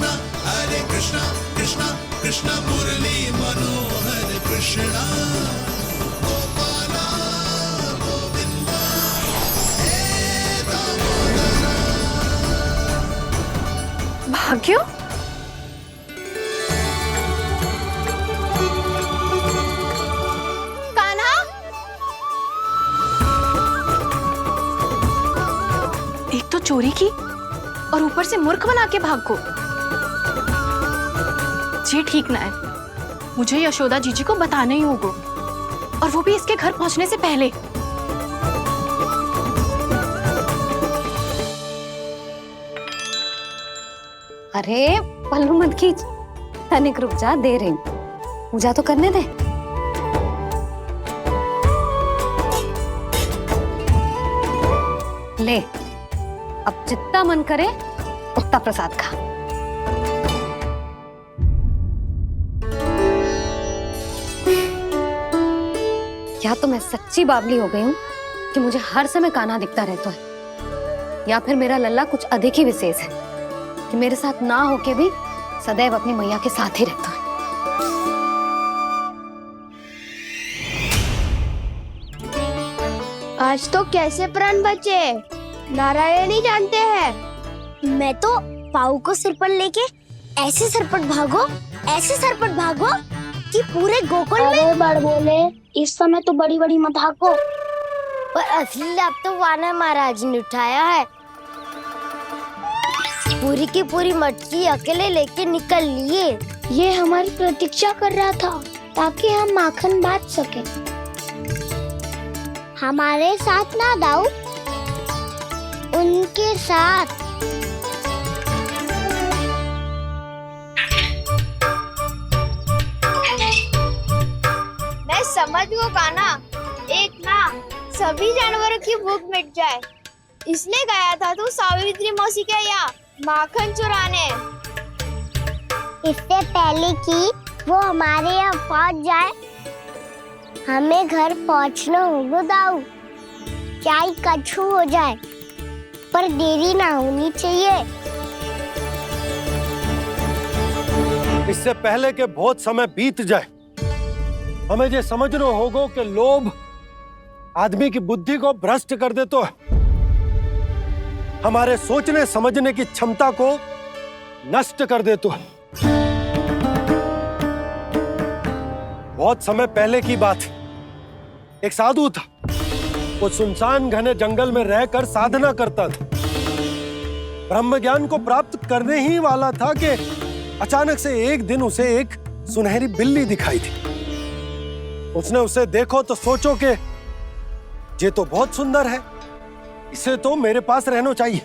कृष्णा कृष्णा कृष्णा मुरली मनोहर कृष्णा गोपाला गोविंदा हे दामोदरा। भाग्य, कान्हा, एक तो चोरी की और ऊपर से मूर्ख बना के भाग को। ये ठीक ना है, मुझे यशोदा जीजी को बताना ही होगा, और वो भी इसके घर पहुंचने से पहले। अरे पल्लू मत खींच, तनिक रुक जा, दे रही हूँ, पूजा तो करने दे। ले, अब जितना मन करे उतना प्रसाद खा। या तो मैं सच्ची बावली हो गई हूँ कि मुझे हर समय कान्हा दिखता रहता है, या फिर मेरा लल्ला कुछ अधिक ही विशेष है कि मेरे साथ ना होके भी सदैव अपनी मैया के साथ ही रहता है। आज तो कैसे प्राण बचे, नारायण ही जानते हैं। मैं तो पाऊ को सिर पर लेके ऐसे सरपट भागो कि पूरे गोकुल में बड़ बोले। इस समय तो बड़ी बड़ी मत हाको, पर असली लाभ तो वानर महाराज ने उठाया है। पूरी की पूरी मटकी अकेले लेके निकल लिए। ये हमारी प्रतीक्षा कर रहा था ताकि हम माखन बांट सके। हमारे साथ ना दाऊ, उनके साथ। मैं समझ गो कान्हा, एक ना सभी जानवरों की भूख मिट जाए, इसलिए गया था तू सावित्री मौसी के यहाँ माखन चुराने। इससे पहले कि वो हमारे यहाँ पहुँच जाए, हमें घर पहुँचना होगा दाऊ। क्या ही कछु हो जाए, पर देरी ना होनी चाहिए। इससे पहले के बहुत समय बीत जाए, हमें ये समझना होगा कि लोभ आदमी की बुद्धि को भ्रष्ट कर देता है, हमारे सोचने समझने की क्षमता को नष्ट कर देता है। बहुत समय पहले की बात, एक साधु था, वो सुनसान घने जंगल में रहकर साधना करता था। ब्रह्म ज्ञान को प्राप्त करने ही वाला था कि अचानक से एक दिन उसे एक सुनहरी बिल्ली दिखाई थी। उसने उसे देखो तो सोचो कि ये तो बहुत सुंदर है, इसे तो मेरे पास रहना चाहिए,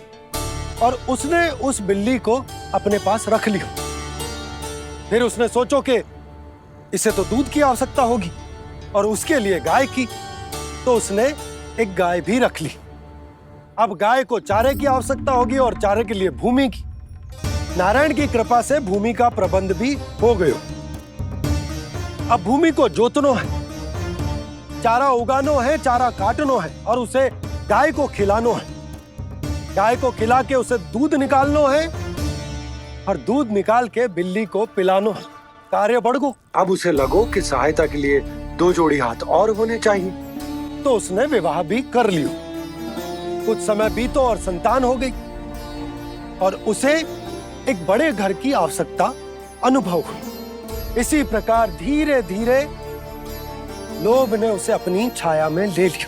और उसने उस बिल्ली को अपने पास रख लिया। फिर उसने सोचो कि इसे तो दूध की आवश्यकता होगी और उसके लिए गाय की, तो उसने एक गाय भी रख ली। अब गाय को चारे की आवश्यकता होगी और चारे के लिए भूमि की। नारायण की कृपा से भूमि का प्रबंध भी हो गया। अब भूमि को जोतनो है, चारा उगानो है, चारा काटनो है और उसे गाय को खिलानो है। गाय को खिला के उसे दूध निकालनो है और दूध निकाल के बिल्ली को पिलानो है। कार्य बढ़ गो। अब उसे लगो कि सहायता के लिए 2 जोड़ी हाथ और होने चाहिए, तो उसने विवाह भी कर लियो। कुछ समय बीतो और संतान हो गई और उसे एक बड़े घर की आवश्यकता अनुभव हुई। इसी प्रकार धीरे धीरे लोभ ने उसे अपनी छाया में ले लिया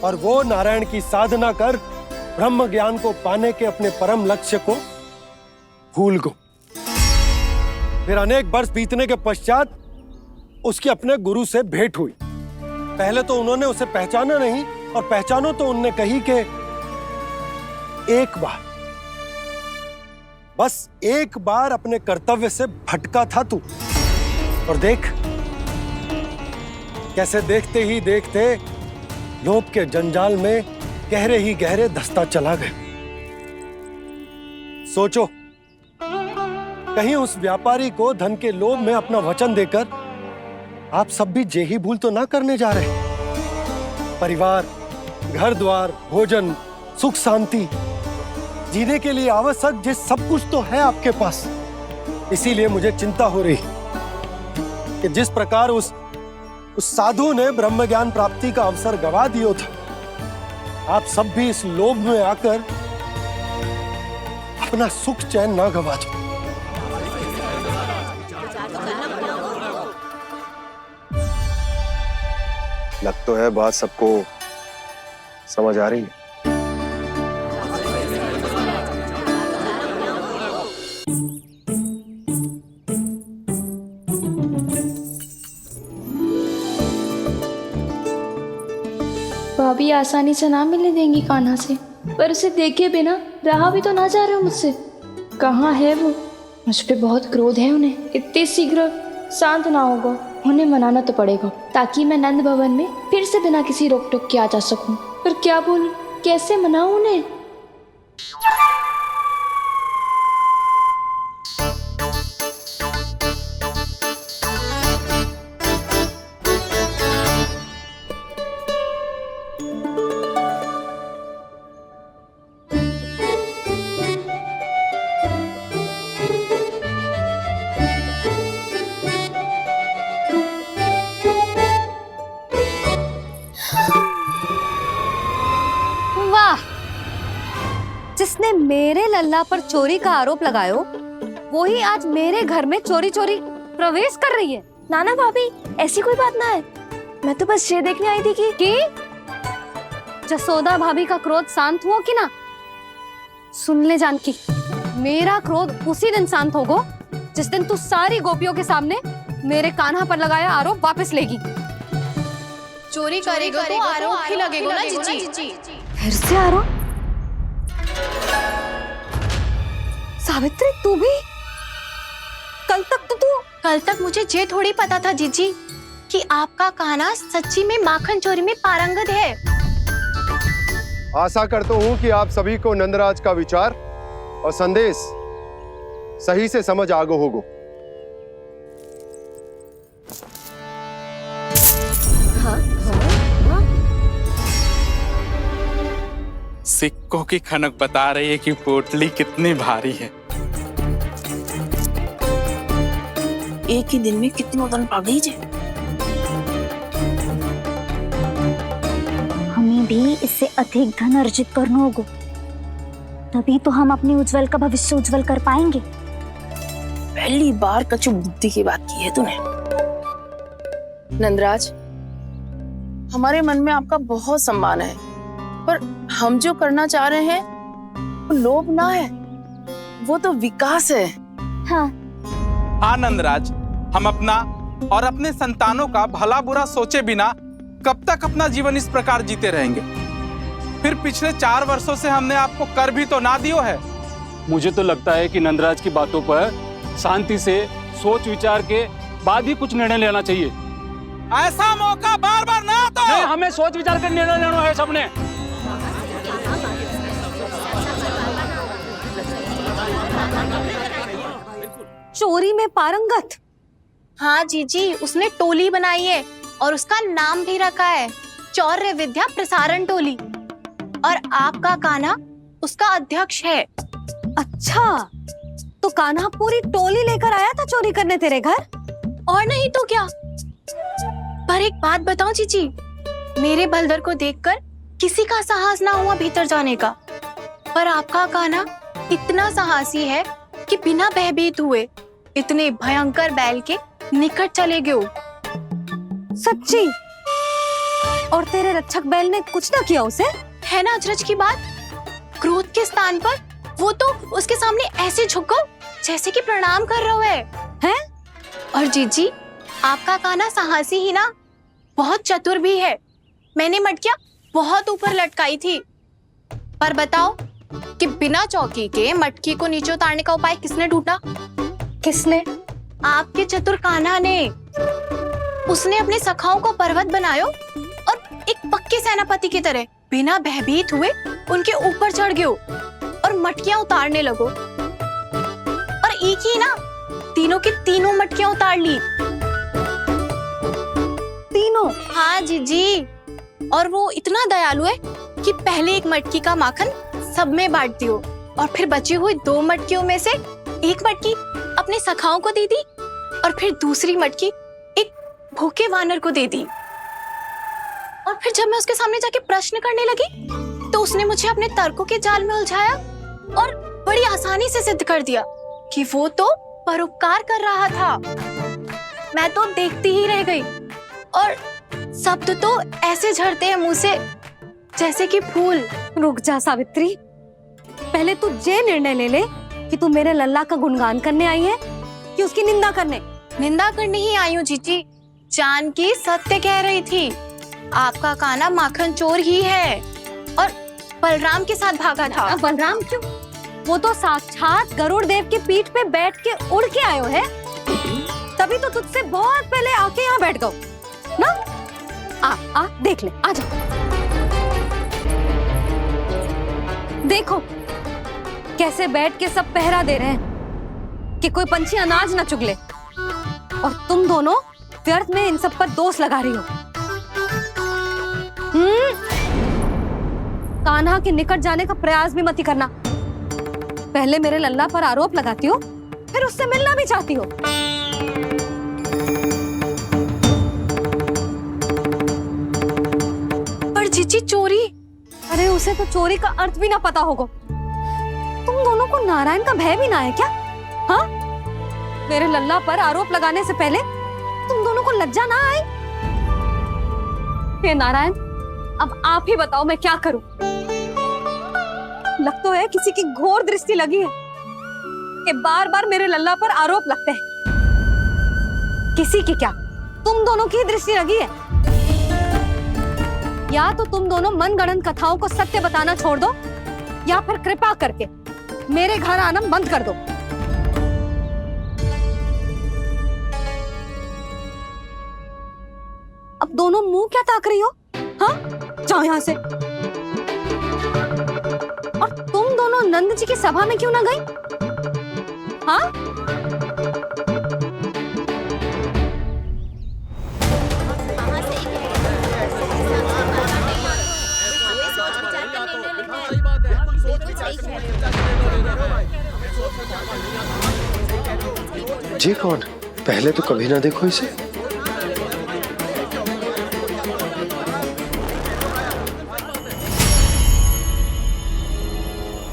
और वो नारायण की साधना कर ब्रह्म ज्ञान को पाने के अपने परम लक्ष्य को भूल गो। फिर अनेक वर्ष बीतने के पश्चात उसकी अपने गुरु से भेंट हुई। पहले तो उन्होंने उसे पहचाना नहीं, और पहचानो तो उनने कही कि एक बार, बस एक बार अपने कर्तव्य से भटका था तू, और देख कैसे देखते ही देखते लोभ के जंजाल में गहरे ही गहरे धंसता चला गया। सोचो, कहीं उस व्यापारी को धन के लोभ में अपना वचन देकर आप सब भी यही भूल तो ना करने जा रहे। परिवार, घर द्वार, भोजन, सुख शांति जीने के लिए आवश्यक ये सब कुछ तो है आपके पास। इसीलिए मुझे चिंता हो रही कि जिस प्रकार उस साधु ने ब्रह्म ज्ञान प्राप्ति का अवसर गवा दिया था, आप सब भी इस लोभ में आकर अपना सुख चैन ना गवा दो। लग तो है बात सबको समझ आ रही है। भाभी आसानी से ना मिलने देंगी कान्हा से, पर उसे देखे बिना रहा भी तो ना जा रहे हो मुझसे। कहाँ है वो? मुझ पे बहुत क्रोध है उन्हें। इतने शीघ्र शांत ना होगा, उन्हें मनाना तो पड़ेगा ताकि मैं नंद भवन में फिर से बिना किसी रोक टोक के आ जा सकूं। पर क्या बोलूं, कैसे मनाऊं उन्हें? जिसने मेरे लल्ला पर चोरी का आरोप लगायो, वो ही आज मेरे घर में चोरी चोरी प्रवेश कर रही है। नाना भाभी, ऐसी कोई बात ना है। मैं तो बस ये देखने आई थी कि जसोदा भाभी का क्रोध शांत हुआ कि ना? सुन ले जानकी, मेरा क्रोध उसी दिन शांत होगा जिस दिन तू सारी गोपियों के सामने मेरे कान्हा पर लगाया आरोप वापस लेगी। चोरी करेगा तो आरोप ही लगेगा ना जीजी। फिर से आरोप? सावित्री, तू भी? कल तक मुझे ये थोड़ी पता था जीजी कि आपका कान्हा सच्ची में माखन चोरी में पारंगत है। आशा करता हूँ कि आप सभी को नंदराज का विचार और संदेश सही से समझ आगो होगो। सिक्कों की खनक बता रही है कि पोटली कितनी भारी है। एक ही दिन में कितनों धन पा गई जे। हमें भी इससे अधिक धन अर्जित करना होगा, तभी तो हम अपने उज्जवल का भविष्य उज्जवल कर पाएंगे। पहली बार कछु बुद्धि की बात की है तूने। नंदराज, हमारे मन में आपका बहुत सम्मान है, पर हम जो करना चाह रहे हैं वो लोभ ना है, वो तो विकास है। हाँ नंदराज, हम अपना और अपने संतानों का भला बुरा सोचे बिना कब तक अपना जीवन इस प्रकार जीते रहेंगे? फिर पिछले 4 वर्षों से हमने आपको कर भी तो ना दियो है। मुझे तो लगता है कि नंदराज की बातों पर शांति से सोच विचार के बाद ही कुछ निर्णय लेना चाहिए। ऐसा मौका बार बार ना तो नहीं, हमें सोच विचार कर निर्णय लेना है सबने। चोरी में पारंगत? हाँ जीजी, उसने टोली बनाई है और उसका नाम भी रखा है चौर्य विद्या प्रसारण टोली, और आपका कान्हा उसका अध्यक्ष है। अच्छा, तो कान्हा पूरी टोली लेकर आया था चोरी करने तेरे घर? और नहीं तो क्या। पर एक बात बताऊं जीजी, मेरे बलदर को देखकर किसी का साहस ना हुआ भीतर जाने का, पर आपका कान्हा इतना साहसी है कि बिना भयभीत हुए इतने भयंकर बैल के निकट चले गए। सच्ची? और तेरे रक्षक बैल ने कुछ ना किया उसे? है ना अचरज की बात। क्रोध के स्थान पर वो तो उसके सामने ऐसे झुको जैसे कि प्रणाम कर रहा है। और जीजी, आपका कान्हा साहसी ही ना, बहुत चतुर भी है। मैंने मटकियां बहुत ऊपर लटकाई थी, पर बताओ कि बिना चौकी के मटकी को नीचे उतारने का उपाय किसने ढूंढा? किसने? आपके चतुर कान्हा ने। उसने अपने सखाओं को पर्वत बनायो और एक पक्के सेनापति की तरह बिना भयभीत हुए उनके ऊपर चढ़ गयो और मटकियां उतारने लगो। और एक ही ना, तीनों की तीनों मटकियां उतार ली। तीनों? हाँ जीजी, और वो इतना दयालु है कि पहले एक मटकी का माखन सब में बांट दियो और फिर बची हुई 2 मटकियों में से एक मटकी अपने सखाओं को दे दी और फिर दूसरी मटकी एक भूखे वानर को दे दी। और फिर जब मैं उसके सामने जाके प्रश्न करने लगी तो उसने मुझे अपने तर्कों के जाल में उलझाया और बड़ी आसानी से सिद्ध कर दिया कि वो तो परोपकार कर रहा था। मैं तो देखती ही रह गई और शब्द तो ऐसे झड़ते हैं मुंह से जैसे कि फूल। रुक जा सावित्री, पहले तू ये निर्णय ले ले कि तू मेरे लल्ला का गुणगान करने आई है कि उसकी निंदा करने। निंदा करने ही आई हूँ जीजी। जानकी सत्य कह रही थी, आपका कान्हा माखन चोर ही है और बलराम के साथ भागा था। बलराम क्यों? वो तो साक्षात गरुड़ देव की पीठ पे बैठ के उड़ के आयो है, तभी तो तुझसे बहुत पहले आके यहाँ बैठ गओ ना। आ देख ले, आजा। देखो कैसे बैठ के सब पहरा दे रहे हैं कि कोई पंछी अनाज ना चुगले, और तुम दोनों व्यर्थ में इन सब पर दोष लगा रही हो। कान्हा के निकट जाने का प्रयास भी मत ही करना। पहले मेरे लल्ला पर आरोप लगाती हो, फिर उससे मिलना भी चाहती हो। पर जीजी चोरी, अरे उसे तो चोरी का अर्थ भी ना पता होगा। तुम दोनों को नारायण का भय भी ना है क्या? हाँ, मेरे लल्ला पर आरोप लगाने से पहले तुम दोनों को लज्जा ना आई? हे नारायण, अब आप ही बताओ मैं क्या करूं। लग तो है किसी की घोर दृष्टि लगी है कि बार बार मेरे लल्ला पर आरोप लगते हैं। किसी की क्या, तुम दोनों की दृष्टि लगी है। या तो तुम दोनों मनगढ़ंत कथाओं को सत्य बताना छोड़ दो, या फिर कृपा करके मेरे घर आना बंद कर दो। अब दोनों मुंह क्या ताक रही हो? हाँ, जाओ यहां से। और तुम दोनों नंद जी की सभा में क्यों ना गई? हाँ, जी कौन? पहले तो कभी ना देखो इसे।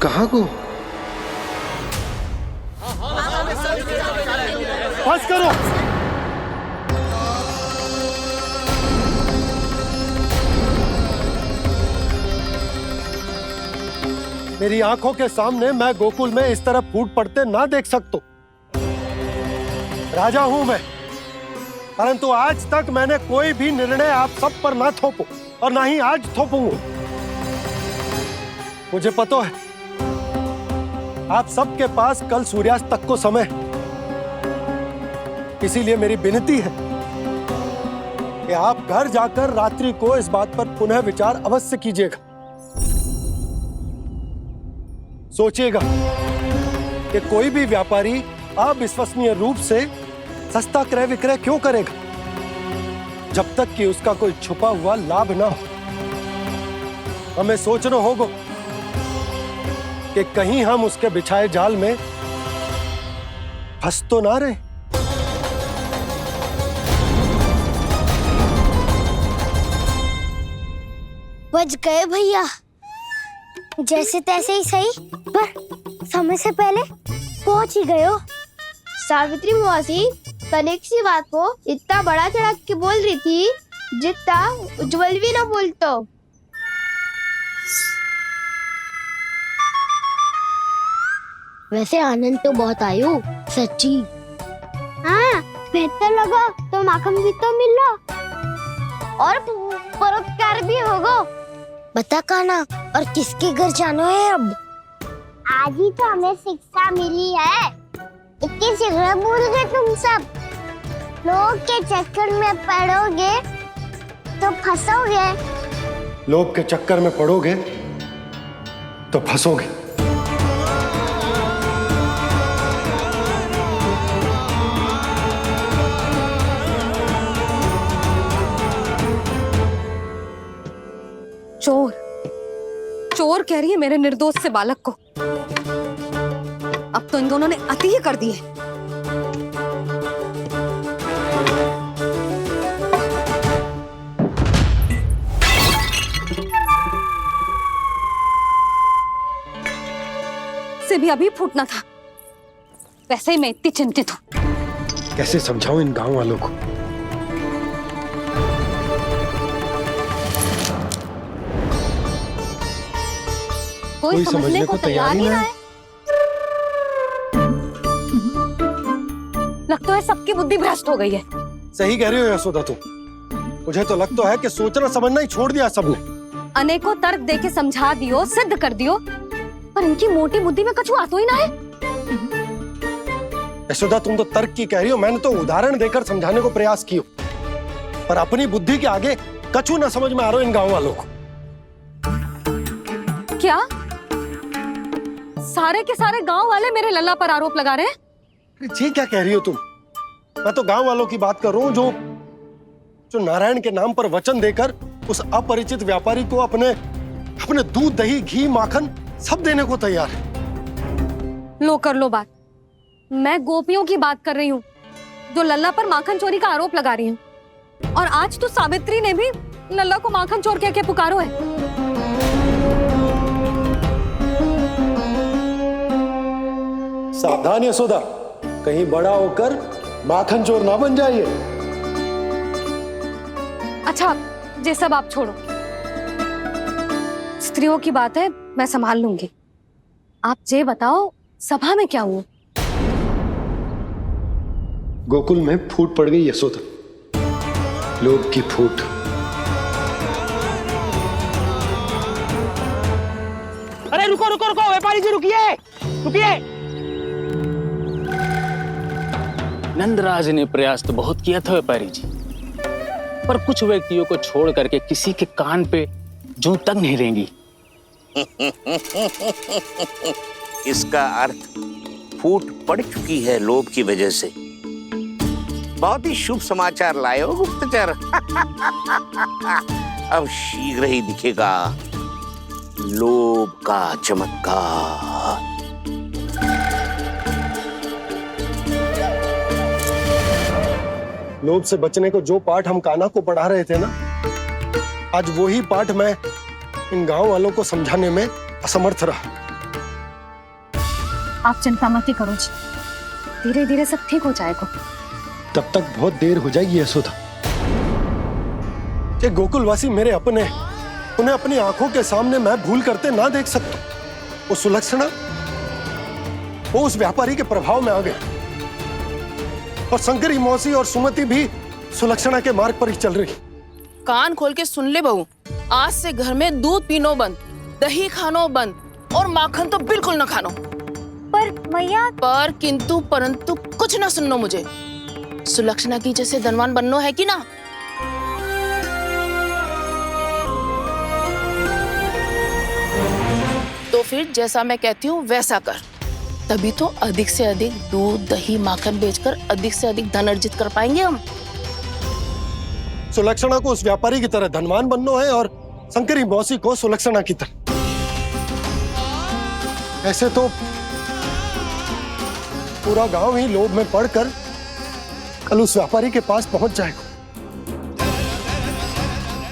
कहाँ को? बस करो। मेरी आंखों के सामने मैं गोकुल में इस तरह फूट पड़ते ना देख सकता। राजा हूं मैं, परंतु आज तक मैंने कोई भी निर्णय आप सब पर ना थोपो और ना ही आज थोपूंगा। मुझे पता है आप सबके पास कल सूर्यास्त तक को समय, इसीलिए मेरी विनती है कि आप घर जाकर रात्रि को इस बात पर पुनः विचार अवश्य कीजिएगा। सोचिएगा कि कोई भी व्यापारी अविश्वसनीय रूप से सस्ता क्रय विक्रय क्यों करेगा जब तक कि उसका कोई छुपा हुआ लाभ ना हो। हमें सोचना होगा कि कहीं हम उसके बिछाए जाल में फंस तो ना रहे। बच गए भैया, जैसे तैसे ही सही, पर समय से पहले पहुंच ही गए हो। सावित्री मौसी कनेक सी बात को इतना बड़ा चढ़ा के बोल रही थी जितना उज्जवल भी ना बोलतो। वैसे आनंद तो बहुत आयो, सच्ची। हाँ, बेहतर लगा तो माखन भी तो मिला और परोपकार भी होगा। बता कान्हा, और किसके घर जाना है अब? आज ही तो हमें शिक्षा मिली है, इतनी शीघ्र भूल गए तुम सब। लोग के चक्कर में पड़ोगे तो फंसोगे। लोग के चक्कर में पड़ोगे तो फंसोगे। चोर, चोर कह रही है मेरे निर्दोष से बालक को। दोनों ने अति ही कर दी है। से भी अभी फूटना था। वैसे ही मैं इतनी चिंतित हूँ। कैसे समझाऊं इन गांव वालों को? कोई समझने को तैयार ही ना है। लगता है सबकी बुद्धि भ्रष्ट हो गई है। सही कह रही हो यशोदा तुम। मुझे तो लगता है कि सोचना समझना ही छोड़ दिया सबने। अनेकों तर्क देके समझा दियो, सिद्ध कर दियो, पर इनकी मोटी बुद्धि में कछु आतो ही ना है। यशोदा तुम तो तर्क की कह रही हो, मैंने तो उदाहरण देकर समझाने को प्रयास किया, पर अपनी बुद्धि के आगे कछु ना समझ में आ रहा हो इन गांव वालों को। क्या सारे के सारे गांव वाले मेरे लल्ला पर आरोप लगा रहे हैं? जी क्या कह रही हो तुम? मैं तो गांव वालों की बात कर रहा हूँ जो नारायण के नाम पर वचन देकर उस अपरिचित व्यापारी को अपने दूध, दही, घी, माखन सब देने को तैयार है। लो कर लो बात। मैं गोपियों की बात कर रही हूँ जो लल्ला पर माखन चोरी का आरोप लगा रही हैं। और आज तो सावित्री ने भी लल्ला को माखन चोर कह के पुकारो है। सावधान यशोदा, कहीं बड़ा होकर माखन चोर ना बन जाइए। अच्छा, ये सब आप छोड़ो। स्त्रियों की बात है, मैं संभाल लूंगी। आप ये बताओ सभा में क्या हुआ? गोकुल में फूट पड़ गई यशोदा, लोभ की फूट। अरे रुको रुको रुको, व्यापारी जी रुकिए रुकिए। नंदराज ने प्रयास तो बहुत किया था व्यापारी जी, पर कुछ व्यक्तियों को छोड़ करके किसी के कान पे जूं तक नहीं रेंगी। इसका अर्थ फूट पड़ चुकी है लोभ की वजह से। बहुत ही शुभ समाचार लाए हो गुप्तचर। अब शीघ्र ही दिखेगा लोभ का चमत्कार। लोभ से बचने को जो पाठ हम कान्हा को पढ़ा रहे थे ना, आज वही पाठ मैं इन गांव वालों को समझाने में असमर्थ रहा। आप चिंता मत ही करो जी, धीरे धीरे सब ठीक हो जाएगा। तब तक बहुत देर हो जाएगी यशोदा। ये गोकुलवासी मेरे अपने, उन्हें अपनी आंखों के सामने मैं भूल करते ना देख सकता। वो सुलक्षणा, वो उस व्यापारी के प्रभाव में आ गए, और शंकरी मौसी और सुमति भी सुलक्षणा के मार्ग पर ही चल रही। कान खोल के सुन ले बहू, आज से घर में दूध पीनो बंद, दही खानो बंद, और माखन तो बिल्कुल न खानो। पर मैया, पर किंतु परंतु कुछ ना सुननो मुझे। सुलक्षणा की जैसे धनवान बननो है कि ना? तो फिर जैसा मैं कहती हूँ वैसा कर, तभी तो अधिक से अधिक दूध, दही, माखन बेचकर अधिक से अधिक धन अर्जित कर पाएंगे हम। सुलक्षणा को उस व्यापारी की तरह धनवान बनना है और शंकरी मौसी को सुलक्षणा की तरह। ऐसे तो पूरा गांव ही लोभ में पड़कर कल उस व्यापारी के पास पहुंच जाएगा।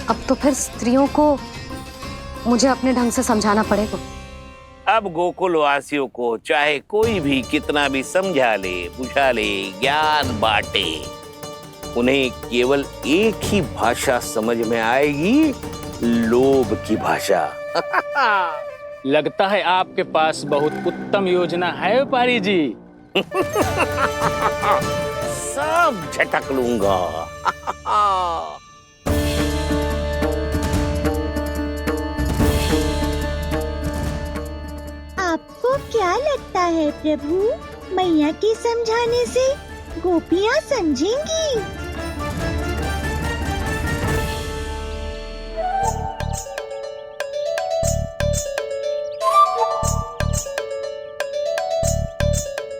अब तो फिर स्त्रियों को मुझे अपने ढंग से समझाना पड़ेगा। अब गोकुल वासियों को चाहे कोई भी कितना भी समझा ले, बुझा ले, ज्ञान बांटे, उन्हें केवल एक ही भाषा समझ में आएगी, लोभ की भाषा। लगता है आपके पास बहुत उत्तम योजना है व्यापारी जी। सब झटक लूंगा। आपको क्या लगता है प्रभु, मैया के समझाने से गोपियां समझेंगी?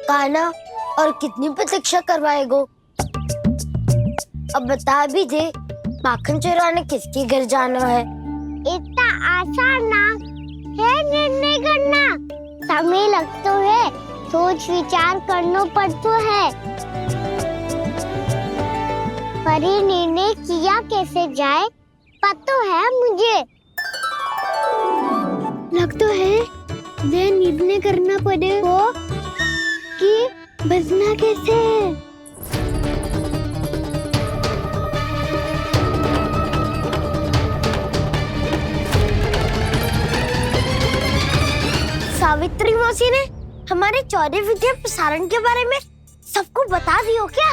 कान्हा, और कितनी प्रतीक्षा करवाएगो? अब बता भी दे, माखन चुराने किसके घर जाना है? इतना आसान ना है निर्णय करना। समय लगता है सोच विचार करना पड़ता है, पर ये निर्णय किया कैसे जाए पता है मुझे। लगता है ये निर्णय करना पड़ेगा कि बचना कैसे है। सावित्री मौसी ने हमारे 14 विद्या प्रसारण के बारे में सबको बता दियो क्या?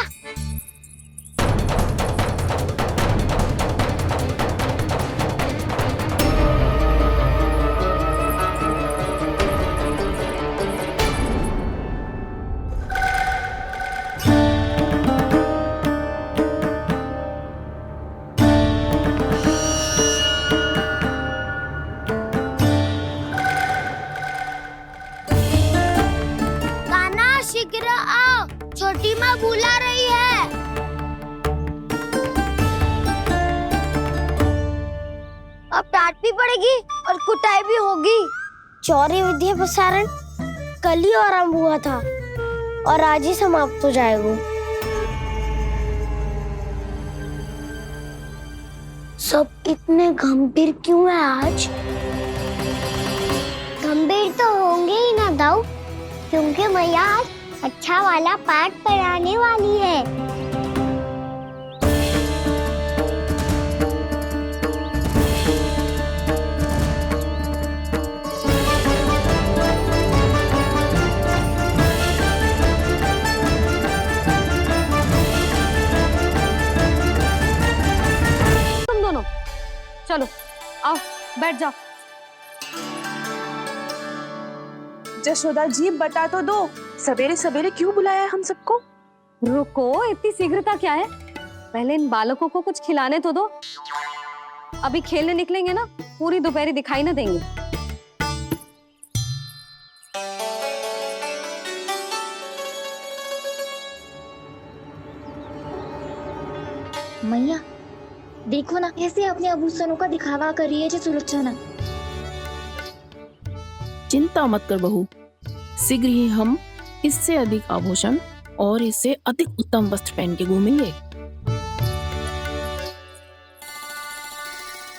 शीघ्र आओ, छोटी माँ बुला रही है। अब डांट भी पड़ेगी और कुटाई भी होगी। 14 विद्या प्रसारण कल ही आरंभ हुआ था और आज ही समाप्त हो जाएगा। सब इतने गंभीर क्यों है आज? गंभीर तो होंगे ही ना दाऊ, क्योंकि मैया आज अच्छा वाला पाठ पढ़ाने वाली है। तुम दोनों चलो आओ बैठ जाओ। जशोदा जी बता तो दो, सवेरे सवेरे क्यों बुलाया है हम सबको? रुको, इतनी शीघ्रता क्या है? पहले इन बालकों को कुछ खिलाने तो दो। अभी खेलने निकलेंगे ना, पूरी दोपहर दिखाई ना देंगे। मैया देखो ना, कैसे अपने आभूषणों का दिखावा कर रही है जो सुलोचना। चिंता मत कर बहू, शीघ्र ही हम इससे अधिक आभूषण और इससे अधिक उत्तम वस्त्र पहन के घूमेंगे।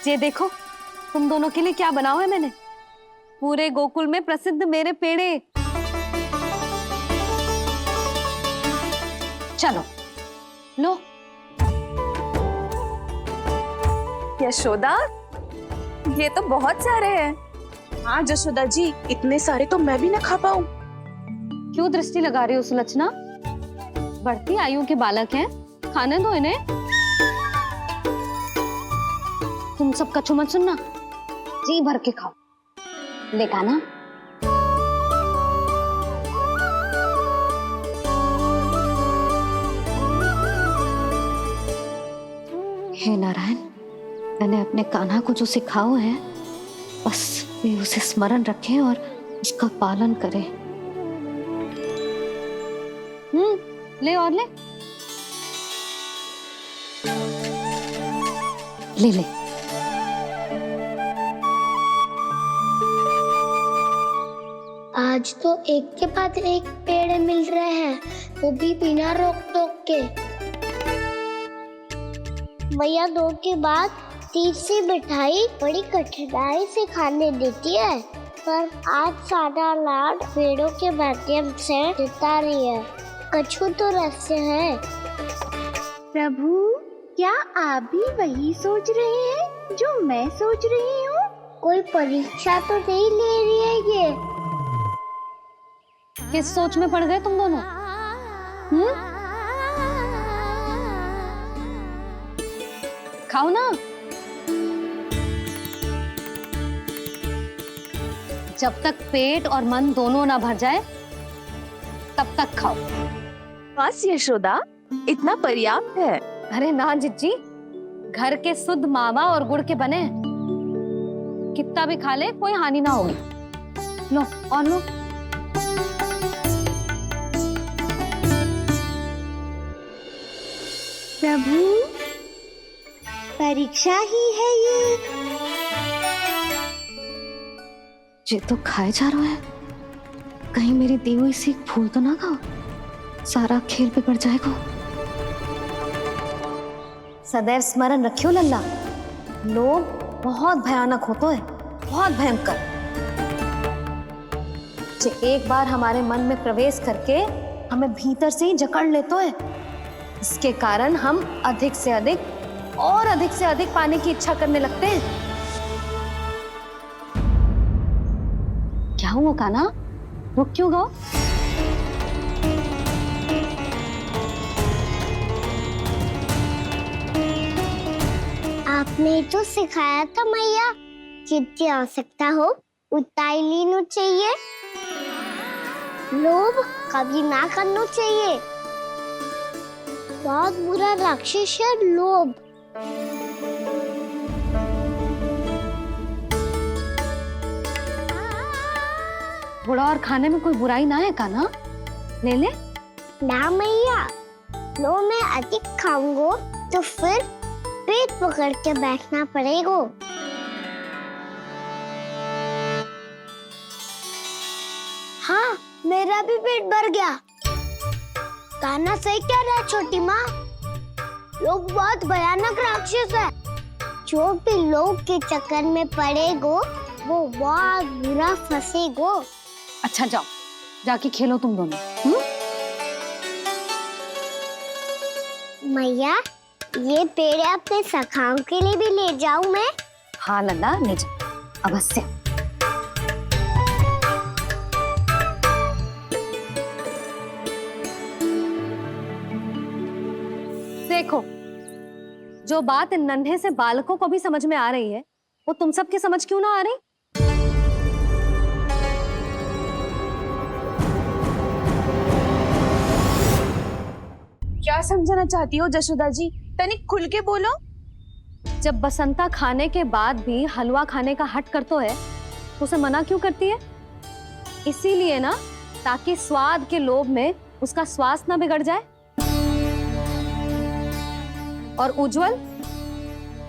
ये देखो तुम दोनों के लिए क्या बनाओ है मैंने। पूरे गोकुल में प्रसिद्ध मेरे पेड़े। चलो लो। यशोदा, ये तो बहुत सारे हैं। हाँ जशोदा जी, इतने सारे तो मैं भी ना खा पाऊं। क्यों दृष्टि लगा रही हो सुलक्षणा? बढ़ती आयु के बालक हैं, खाने दो इन्हें। तुम सब कछु मत सुनना, जी भर के खाओ। देखा ना? हे नारायण, मैंने अपने कान्हा को जो सिखाओ है, बस वे उसे स्मरण रखें और उसका पालन करें। ले और ले ले ले। आज तो एक के बाद एक पेड़ मिल रहे हैं, वो भी बिना रोक टोक के। मैया 2 के बाद तीसरी मिठाई बड़ी कठिनाई से खाने देती है, पर आज सादा लाड पेड़ों के माध्यम से जिता रही है। कछु तो रहस्य है। प्रभु, क्या आप भी वही सोच रहे हैं जो मैं सोच रही हूँ? कोई परीक्षा तो नहीं ले रही है ये? किस सोच में पड़ गए तुम दोनों? खाओ ना। जब तक पेट और मन दोनों ना भर जाए तब तक खाओ। बस यशोदा, इतना पर्याप्त है। अरे ना जिज्जी, घर के शुद्ध मावा और गुड़ के बने, कितना भी खा ले कोई हानि ना होगी। लो और लो। प्रभु, परीक्षा ही है ये तो खाए जा रहा है, कहीं मेरी दी हुई सीख भूल तो ना खाओ, सारा खेल बिगड़ जाएगा। सदैव स्मरण रखियो लल्ला, लोग बहुत भयानक होते हैं, बहुत भयंकर। जे एक बार हमारे मन में प्रवेश करके हमें भीतर से ही जकड़ लेते हैं, इसके कारण हम अधिक से अधिक पाने की इच्छा करने लगते हैं। क्या हुआ कान्हा, रुक क्यों गए? आपने तो सिखाया था मैया, जितनी आवश्यकता हो उतना ही लेना चाहिए, लोभ कभी ना करना चाहिए। बहुत बुरा राक्षस है लोभ। बुरा और खाने में कोई बुराई ना है कान्हा, ले ले। ना मैया, लो मैं अधिक खाऊंगा तो फिर पेट पकड़ के बैठना पड़ेगा। हाँ, मेरा भी पेट भर गया। कान्हा सही कह रहा है छोटी माँ, लोग बहुत भयानक राक्षस है। जो भी लोग के चक्कर में पड़ेगो वो बहुत बुरा फंसेगो। अच्छा जाओ, जाके खेलो तुम दोनों। मैया, ये पेड़ अपने सखाओं के लिए भी ले जाऊं मैं? हाँ लल्ला, ले जा, अवश्य। देखो, जो बात इन नन्हे से बालकों को भी समझ में आ रही है, वो तुम सबकी समझ क्यों ना आ रही? क्या समझाना चाहती हो जशोदा जी, तनिक खुल के बोलो। जब बसंता खाने के बाद भी हलवा खाने का हट करतो है तो उसे मना क्यों करती है? इसीलिए ना, ताकि स्वाद के लोभ में उसका स्वास्थ्य ना बिगड़ जाए। और उज्जवल,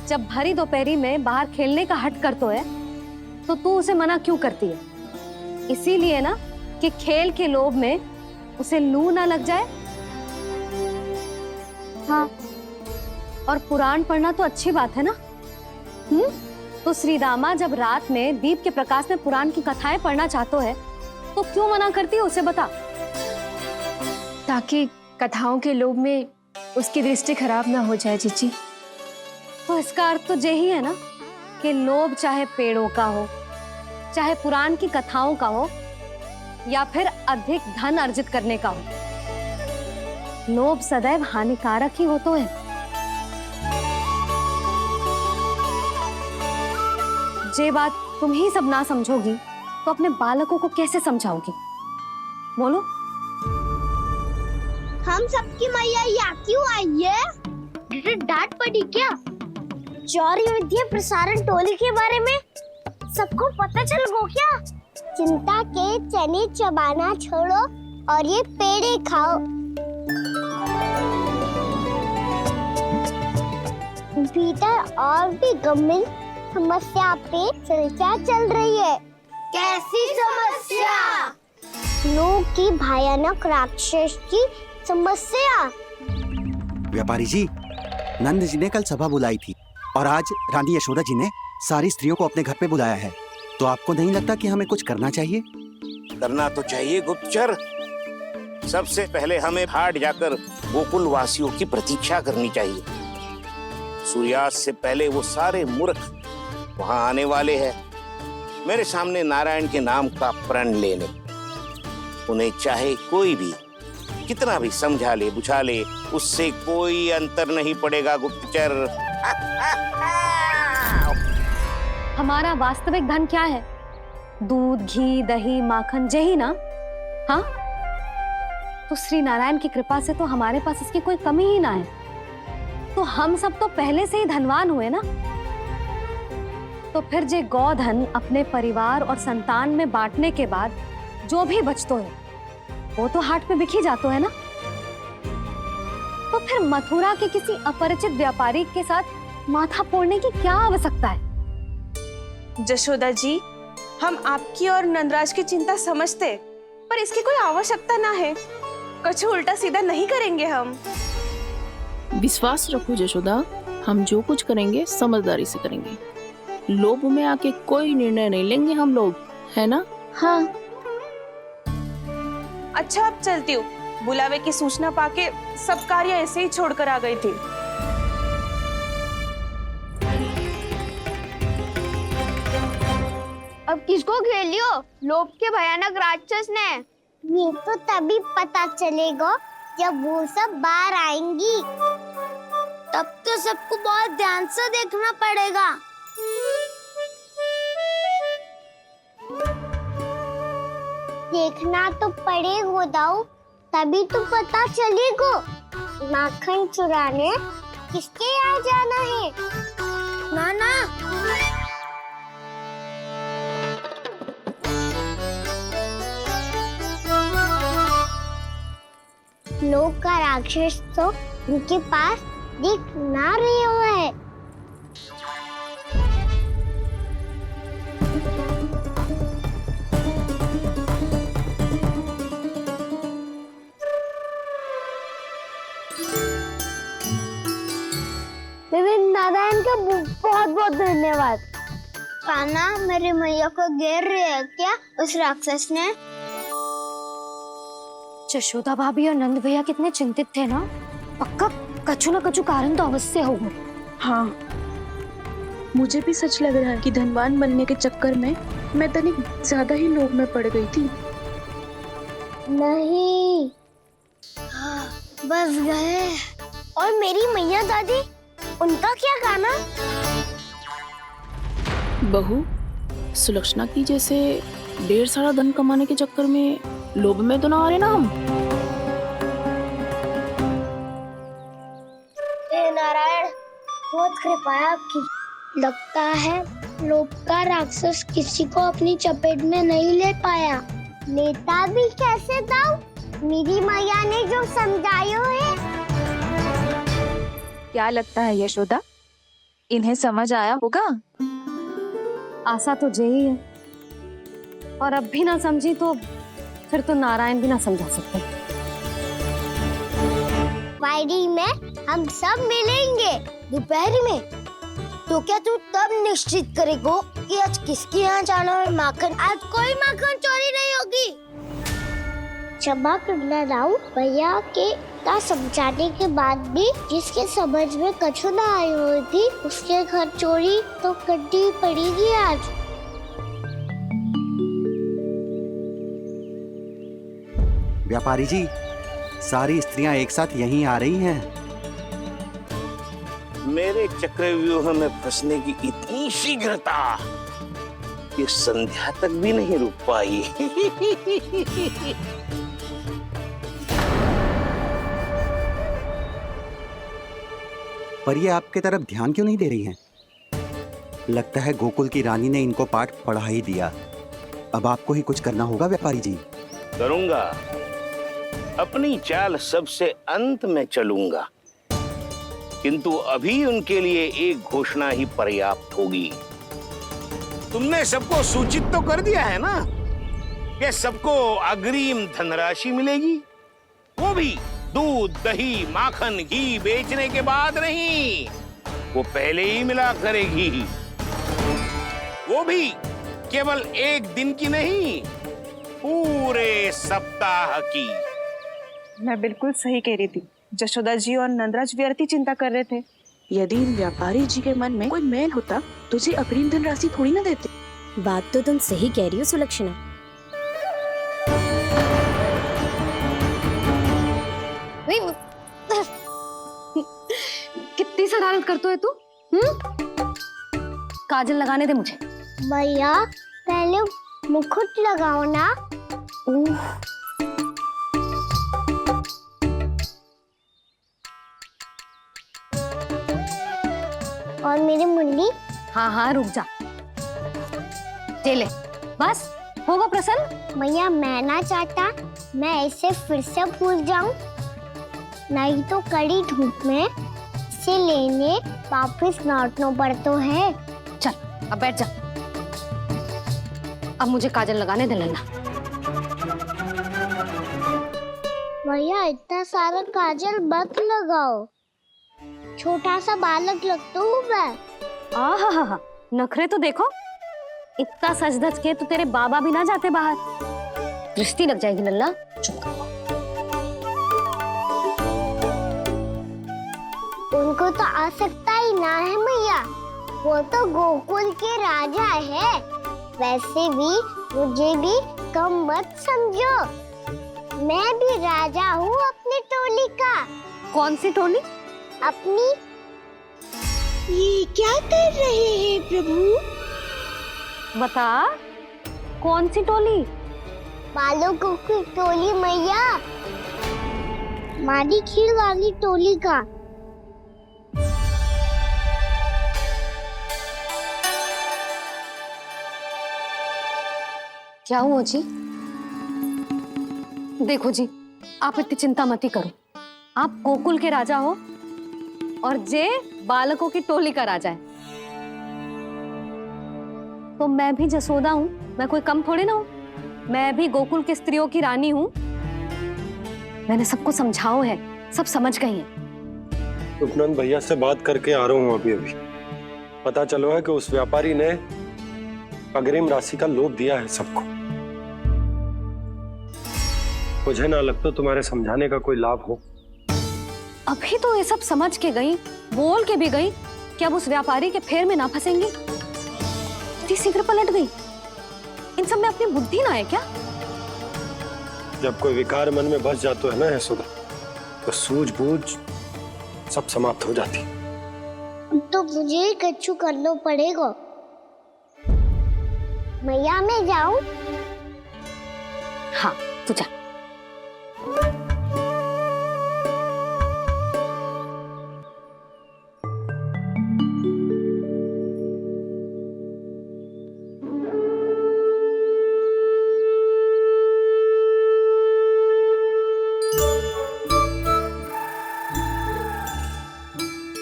जब भरी दोपहरी में बाहर खेलने का हट करतो है तो तू उसे मना क्यों करती है? इसीलिए ना कि खेल के लोभ में उसे लू ना लग जाए। हाँ, और पुराण पढ़ना तो अच्छी बात है ना। तो श्रीदामा जब रात में दीप के प्रकाश में पुराण की कथाएं पढ़ना चाहते है तो क्यों मना करती है उसे, बता। ताकि कथाओं के लोभ में उसकी दृष्टि खराब ना हो जाए जीजी। तो इसका अर्थ तो यही है ना कि लोभ चाहे पेड़ों का हो, चाहे पुराण की कथाओं का हो, या फिर अधिक धन अर्जित करने का हो, लोभ सदैव हानिकारक ही होते हैं। जे बात तुम ही सब ना समझोगी तो अपने बालकों को कैसे समझाओगी? बोलो। हम सबकी मैया यहाँ क्यों आई है? डांट पड़ी क्या? चौरी विद्या प्रसारण टोली के बारे में सबको पता चल गो क्या? चिंता के चने चबाना छोड़ो और ये पेड़े खाओ। भीतर और भी गंभीर समस्या पे चर्चा चल रही है। कैसी समस्या? लोग की भयानक राक्षस की समस्या। व्यापारी जी, नंद जी ने कल सभा बुलाई थी और आज रानी यशोदा जी ने सारी स्त्रियों को अपने घर पे बुलाया है, तो आपको नहीं लगता कि हमें कुछ करना चाहिए? करना तो चाहिए गुप्तचर। सबसे पहले हमें हाट जाकर गोकुल वासियों की प्रतीक्षा करनी चाहिए। सूर्यास्त से पहले वो सारे मूर्ख वहां आने वाले हैं, मेरे सामने नारायण के नाम का प्रण लेने। उन्हें चाहे कोई भी कितना भी समझा ले बुझा ले, उससे कोई अंतर नहीं पड़ेगा गुप्तचर। हमारा वास्तविक धन क्या है? दूध, घी, दही, माखन, यही ना? हाँ, तो श्री नारायण की कृपा से तो हमारे पास इसकी कोई कमी ही ना है। तो हम सब तो पहले से ही धनवान हुए ना। तो फिर जे गौधन अपने परिवार और संतान में बांटने के बाद जो भी बचतो है वो तो हाट पे बिखी जातो है ना। तो फिर मथुरा के किसी अपरिचित व्यापारी के साथ माथा फोड़ने की क्या आवश्यकता है? जशोदा जी, हम आपकी और नंदराज की चिंता समझते, पर इसकी कोई आवश्यकता ना है। कुछ उल्टा सीधा नहीं करेंगे हम। विश्वास रखो जशोदा, हम जो कुछ करेंगे समझदारी से करेंगे। लोभ में आके कोई निर्णय नहीं लेंगे हम लोग, है ना? हाँ। अच्छा, अब चलती हूँ। बुलावे की सूचना पाके सब कार्य ऐसे ही छोड़कर आ गई थी। अब किसको घेर लियो? लोभ के भयानक राक्षस ने। ये तो तभी पता चलेगा जब वो सब बाहर आएंगी। तब तो सबको बहुत ध्यान से देखना पड़ेगा। देखना तो पड़ेगा दाऊ, तभी तो पता चलेगा माखन चुराने किसके यहाँ जाना है। नाना, लोग का राक्षस तो उनके पास दिख ना रहे हुआ है। नारायण का बहुत बहुत धन्यवाद। कान्हा, मेरी मैया को घेर रहे है क्या उस राक्षस ने? यशोदा भाभी और नंद भैया कितने चिंतित थे ना। पक्का कछु न कछु कारण तो अवश्य होगा। हाँ, मुझे भी सच लग रहा है कि धनवान बनने के चक्कर में मैं तनिक ज्यादा ही लोभ में पड़ गई थी। नहीं, बस गए। और मेरी मैया दादी, उनका क्या गाना? बहू, सुलक्षणा की जैसे ढेर सारा धन कमाने के चक्कर में लोभ में तो ना आ रहे ना हम। हे नारायण, बहुत कृपा है आपकी। लगता है लोभ का राक्षस किसी को अपनी चपेट में नहीं ले पाया। लेता भी कैसे दाऊ? मेरी मैया ने जो समझायो है। क्या लगता है यशोदा, इन्हें समझ आया होगा? आशा तो यही है, और अब भी ना समझी तो फिर तो नारायण भी ना समझा सकते। वायरी में हम सब मिलेंगे दोपहर में। तो क्या तू तब निश्चित करेगो कि आज किसके यहाँ जाना है माखन? आज कोई माखन चोरी नहीं होगी। क्षमा करना राव, भैया के का समझाने के बाद भी जिसके समझ में कछु ना आई हुई थी उसके घर चोरी तो करनी पड़ेगी आज। व्यापारी जी, सारी स्त्रियां एक साथ यहीं आ रही हैं। मेरे चक्रव्यूह में फंसने की इतनी शीघ्रता कि संध्या तक भी नहीं रुक पाई। पर ये आपके तरफ ध्यान क्यों नहीं दे रही हैं? लगता है गोकुल की रानी ने इनको पाठ पढ़ा ही दिया। अब आपको ही कुछ करना होगा व्यापारी जी। करूंगा, अपनी चाल सबसे अंत में चलूंगा, किंतु अभी उनके लिए एक घोषणा ही पर्याप्त होगी। तुमने सबको सूचित तो कर दिया है ना कि सबको अग्रिम धनराशि मिलेगी, वो भी दूध, दही, माखन, घी बेचने के बाद नहीं, वो पहले ही मिला करेगी। वो भी केवल एक दिन की नहीं, पूरे सप्ताह की। मैं बिल्कुल सही कह रही थी। जशोदा जी और नंदराज व्यर्थ ही चिंता कर रहे थे। यदि व्यापारी जी के मन में कोई मैल होता तुझे अग्रिम धनराशि थोड़ी ना देते। बात तो तुम सही कह रही हो सुलक्षणा। कितनी शरारत करते हो तू? काजल लगाने दे मुझे। भैया, पहले मुकुट लगाओ ना। और मेरी मुन्नी? हाँ हाँ, रुक जा। ले बस, होगा प्रसन्न? भैया, मैं ना चाहता मैं ऐसे फिर से भूल जाऊं। नहीं तो कड़ी धूप में इसे लेने वापस लौटना पड़ता है। चल अब बैठ जा। अब मुझे काजल लगाने दे लल्ला। भैया इतना सारा काजल मत लगाओ, छोटा सा बालक लगता हूँ मैं। आहा, नखरे तो देखो, इतना सज धज के तो तेरे बाबा भी ना जाते बाहर, दृष्टि लग जाएगी लल्ला। चुप करो। उनको तो आ सकता ही ना है मैया, वो तो गोकुल के राजा है। वैसे भी मुझे भी कम मत समझो, मैं भी राजा हूँ अपनी टोली का। कौन सी टोली? अपनी। ये क्या कर रहे हैं प्रभु? बता, कौन सी टोली? बालकों की टोली मैया, मारी खीर वाली टोली का। क्या हुआ जी? देखो जी, आप इतनी चिंता मत ही करो। आप गोकुल के राजा हो और जे बालकों की टोली का राजा है, तो मैं भी जसोदा हूँ, मैं कोई कम थोड़े ना हूँ। मैं भी गोकुल की स्त्रियों की रानी हूँ। मैंने सबको समझाओ है, सब समझ गई हैं। उपनंद भैया से बात करके आ रहा हूँ अभी। पता चलो है कि उस व्यापारी ने अग्रिम राशि का लोभ दिया है सबको। मुझे ना लगता तुम्हारे समझाने का कोई लाभ हो। अभी तो ये सब समझ के गई, बोल के भी गई कि अब उस व्यापारी के फेर में ना फंसेंगी। इतनी शीघ्र पलट गई। इन सब में अपनी बुद्धि ना है क्या? जब कोई विकार मन में बस जाता है ना यशोदा, तो सूझबूझ सब समाप्त हो जाती। तो मुझे ही कच्चू करना पड़ेगा। मैया मैं जाऊं? हाँ तू जा।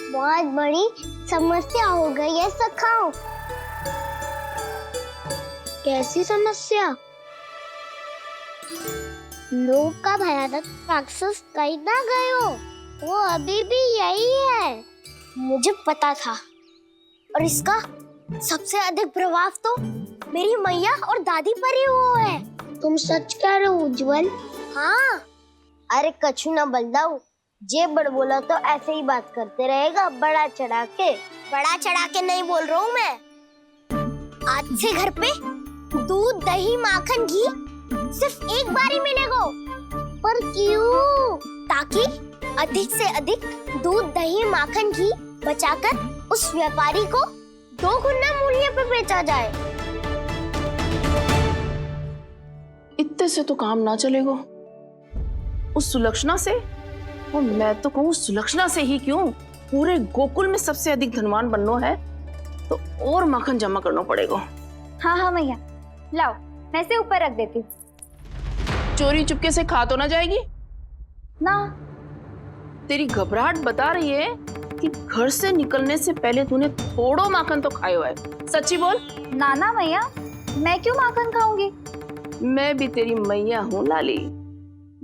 बहुत बड़ी समस्या हो गई है सखाओ। कैसी समस्या? लोभ का भयानक राक्षस कहीं ना गयो, वो अभी भी यही है। मुझे पता था, और इसका सबसे अधिक प्रभाव तो मेरी मैया और दादी पर ही हुआ है। तुम सच कह रहे हो उज्जवल? हाँ। अरे कछु ना बलदाऊ, जे बड़ बोला तो ऐसे ही बात करते रहेगा, बड़ा चढ़ा के। बड़ा चढ़ा के नहीं बोल रहा हूँ मैं। आज से घर पे दूध दही माखन घी सिर्फ एक बार ही मिलेगा। पर क्यों? ताकि अधिक से अधिक दूध दही माखन घी बचाकर उस व्यापारी को 2 गुना मूल्य पे बेचा जाए। इतने से तो काम ना चलेगा। उस सुलक्षणा से, और मैं तो कहूँ सुलक्षणा से ही क्यों, पूरे गोकुल में सबसे अधिक धनवान बनना है तो और माखन जमा करना पड़ेगा। हाँ हाँ मैया, लाओ मैं इसे ऊपर रख देती हूँ। चोरी चुपके से खा तो ना जाएगी ना? तेरी घबराहट बता रही है कि घर से निकलने से पहले तूने थोड़ो माखन तो खाया है। सच्ची बोल। ना ना मैया, मैं क्यों माखन खाऊंगी? मैं भी तेरी मैया हूँ लाली,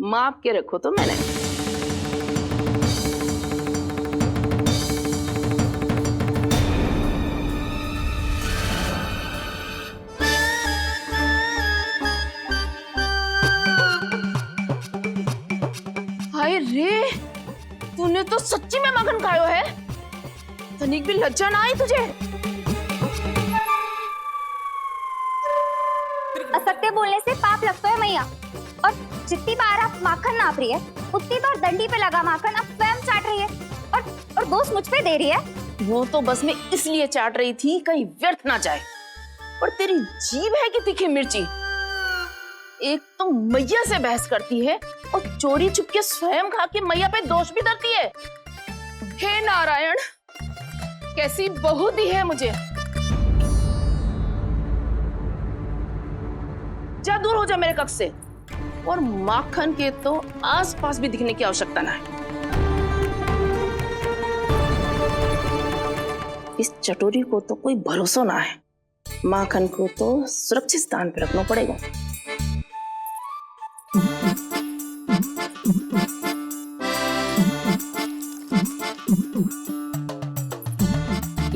माप के रखो तो मैंने। हाय रे, तूने तो सच्ची में माखन खायो है। तनिक भी लज्जा ना आई तुझे? असत्य बोलने से पाप लगता है मैया, और जितनी बार आप माखन नाप रही है उतनी बार डंडी पे लगा माखन आप स्वयं चाट रही है, और दोष मुझ पे दे रही है। वो तो बस मैं इसलिए चाट रही थी कहीं व्यर्थ ना जाए। और तेरी जीभ है कि तीखी मिर्ची। एक तो मैया से बहस करती है और चोरी चुपके स्वयं खा के मैया पे दोष भी धरती है। हे नारायण, कैसी बहू दी है मुझे। जा दूर हो जा मेरे कक्ष से, और माखन के तो आसपास भी दिखने की आवश्यकता ना है। इस चटोरी को तो कोई भरोसा ना है। माखन को तो सुरक्षित स्थान पर रखना पड़ेगा।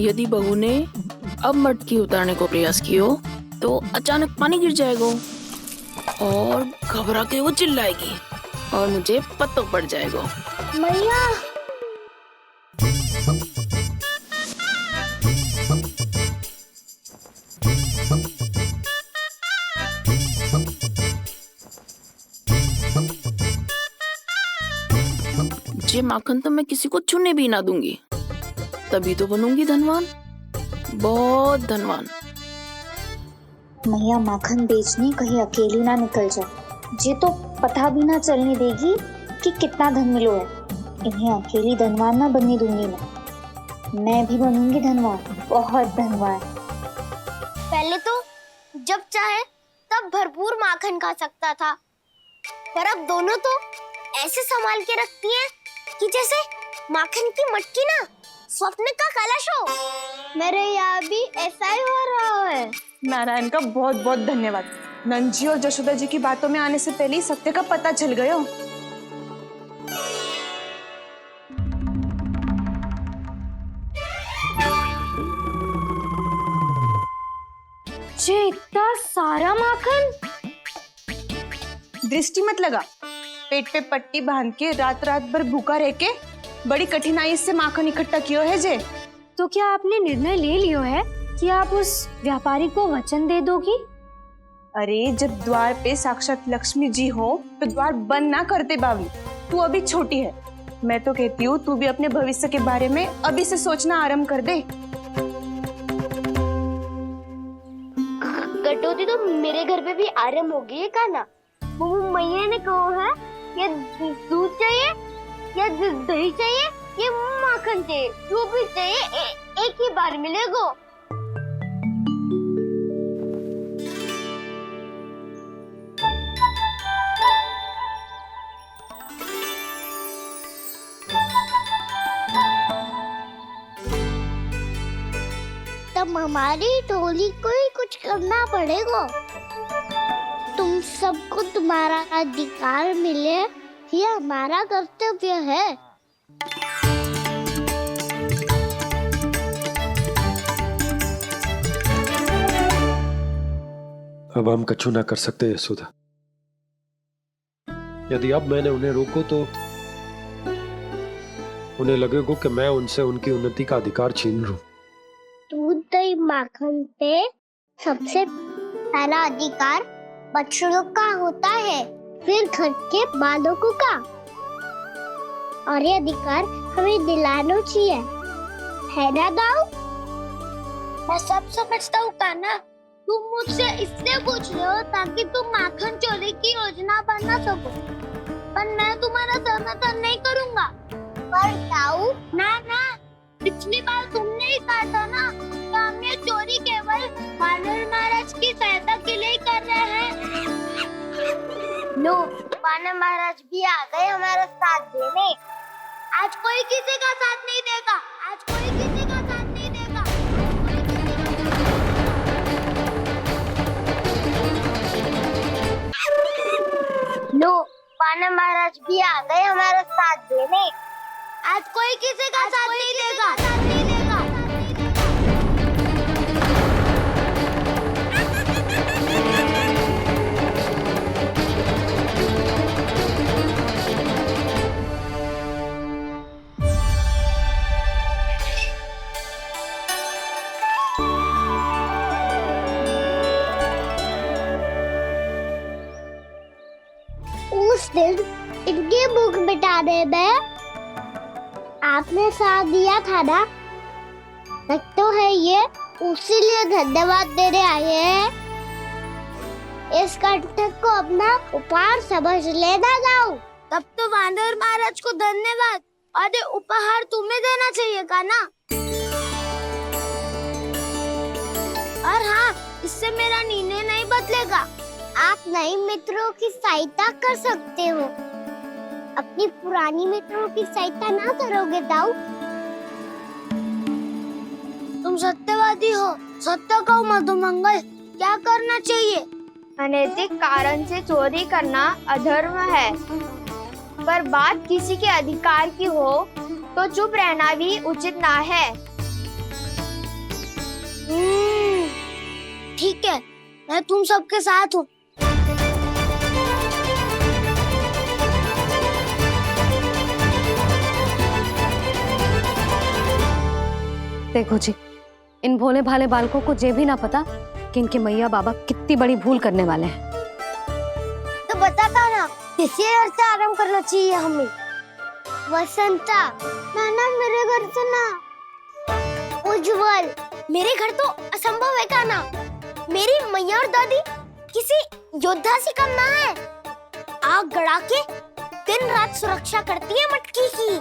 यदि बहू ने अब मटकी उतारने को प्रयास किया तो अचानक पानी गिर जाएगा और घबरा के वो चिल्लाएगी और मुझे पता पड़ जाएगा। मैया ये माखन तो मैं किसी को छूने भी ना दूंगी, तभी तो बनूंगी धनवान, बहुत धनवान। मैया माखन बेचने कहीं अकेली ना निकल जाए। जे तो पता भी ना चलने देगी कि कितना धन मिलो है। इन्हें अकेली धनवान ना बनने दूंगी मैं भी बनूंगी धनवान, बहुत धनवान। पहले तो जब चाहे तब भरपूर माखन खा सकता था, पर अब दोनों तो ऐसे संभाल के रखती हैं कि जैसे माखन की मटकी ना स्वप्न का कलश हो। मेरे यहाँ भी ऐसा ही हो रहा है। नारायण का बहुत बहुत धन्यवाद। नंजी और जशोदा जी की बातों में आने से पहले ही सत्य का पता चल गया। जे इतना सारा माखन। दृष्टि मत लगा, पेट पे पट्टी बांध के रात रात भर भूखा रह के बड़ी कठिनाई से माखन इकट्ठा किया है जे। तो क्या आपने निर्णय ले लियो है कि आप उस व्यापारी को वचन दे दोगी? अरे जब द्वार पे साक्षात लक्ष्मी जी हो तो द्वार बंद ना करते बावली। तू अभी छोटी है, मैं तो कहती हूँ तू भी अपने भविष्य के बारे में अभी से सोचना आरंभ कर दे। कटौती तो मेरे घर पे भी आरंभ हो गई है काना। वो मैया ने कहा है या दूध चाहिए या दही चाहिए या माखन चाहिए, जो भी चाहिए एक ही बार मिलेगा। तब हमारी टोली को ही कुछ करना पड़ेगा। तुम सबको तुम्हारा अधिकार मिले, ये हमारा कर्तव्य है। अब हम कछु ना कर सकते यशोदा। यदि अब मैंने उन्हें रोको तो उन्हें लगेगा कि मैं उनसे उनकी उन्नति का अधिकार छीन लूं। दूध दही माखन पे सबसे पहला अधिकार बछड़ों का होता है, फिर घर के बालकों का, और ये अधिकार हमें दिलाना चाहिए, है ना दाऊ? मैं सब समझता हूँ कान्हा। तुम मुझसे इसलिए पूछ रहे हो ताकि तुम माखन चोरी की योजना बना सको, पर मैं तुम्हारा समर्थन नहीं करूँगा। पर दाऊ ना, पिछली बार तुमने ही कहा था ना कि हम ये चोरी केवल वानर महाराज की सहायता के लिए ही कर रहे हैं। लो, वानर महाराज भी आ गए हमारा साथ देने। आज कोई किसी का साथ नहीं देगा, आज कोई किसी का साथ नहीं देगा। लो, वानर महाराज भी आ गए हमारा साथ देने। आज कोई किसी का साथ नहीं देगा। उस दिन इनकी भूख मिटाने में आपने साथ दिया था ना, तो है ये उसी लिए धन्यवाद देने आए हैं। इस कर्तव्य को अपना उपहार समझ लेना जाओ। तब तो वानर महाराज को धन्यवाद और ये उपहार तुम्हें देना चाहिए कान्हा। और हाँ, इससे मेरा निर्णय नहीं बदलेगा। आप नए मित्रों की सहायता कर सकते हो, अपनी पुरानी मित्रों की सहायता ना करोगे दाऊ। तुम सत्यवादी हो, सत्य कहो मधुमंगल, क्या करना चाहिए? अनैतिक कारण से चोरी करना अधर्म है, पर बात किसी के अधिकार की हो तो चुप रहना भी उचित ना है। ठीक है, मैं तुम सबके साथ हूँ। देखो जी, इन भोले भाले बालकों को ये भी ना पता कि इनके मैया बाबा कितनी बड़ी भूल करने वाले हैं। तो बताता ना, किसी घर से आराम करना चाहिए हमें। वसंता, नाना मेरे घर से ना। उज्जवल, मेरे घर तो असंभव है काना। मेरी मैया और दादी किसी योद्धा से कम ना है। आग गड़ा के दिन रात सुरक्षा करती है मटकी की।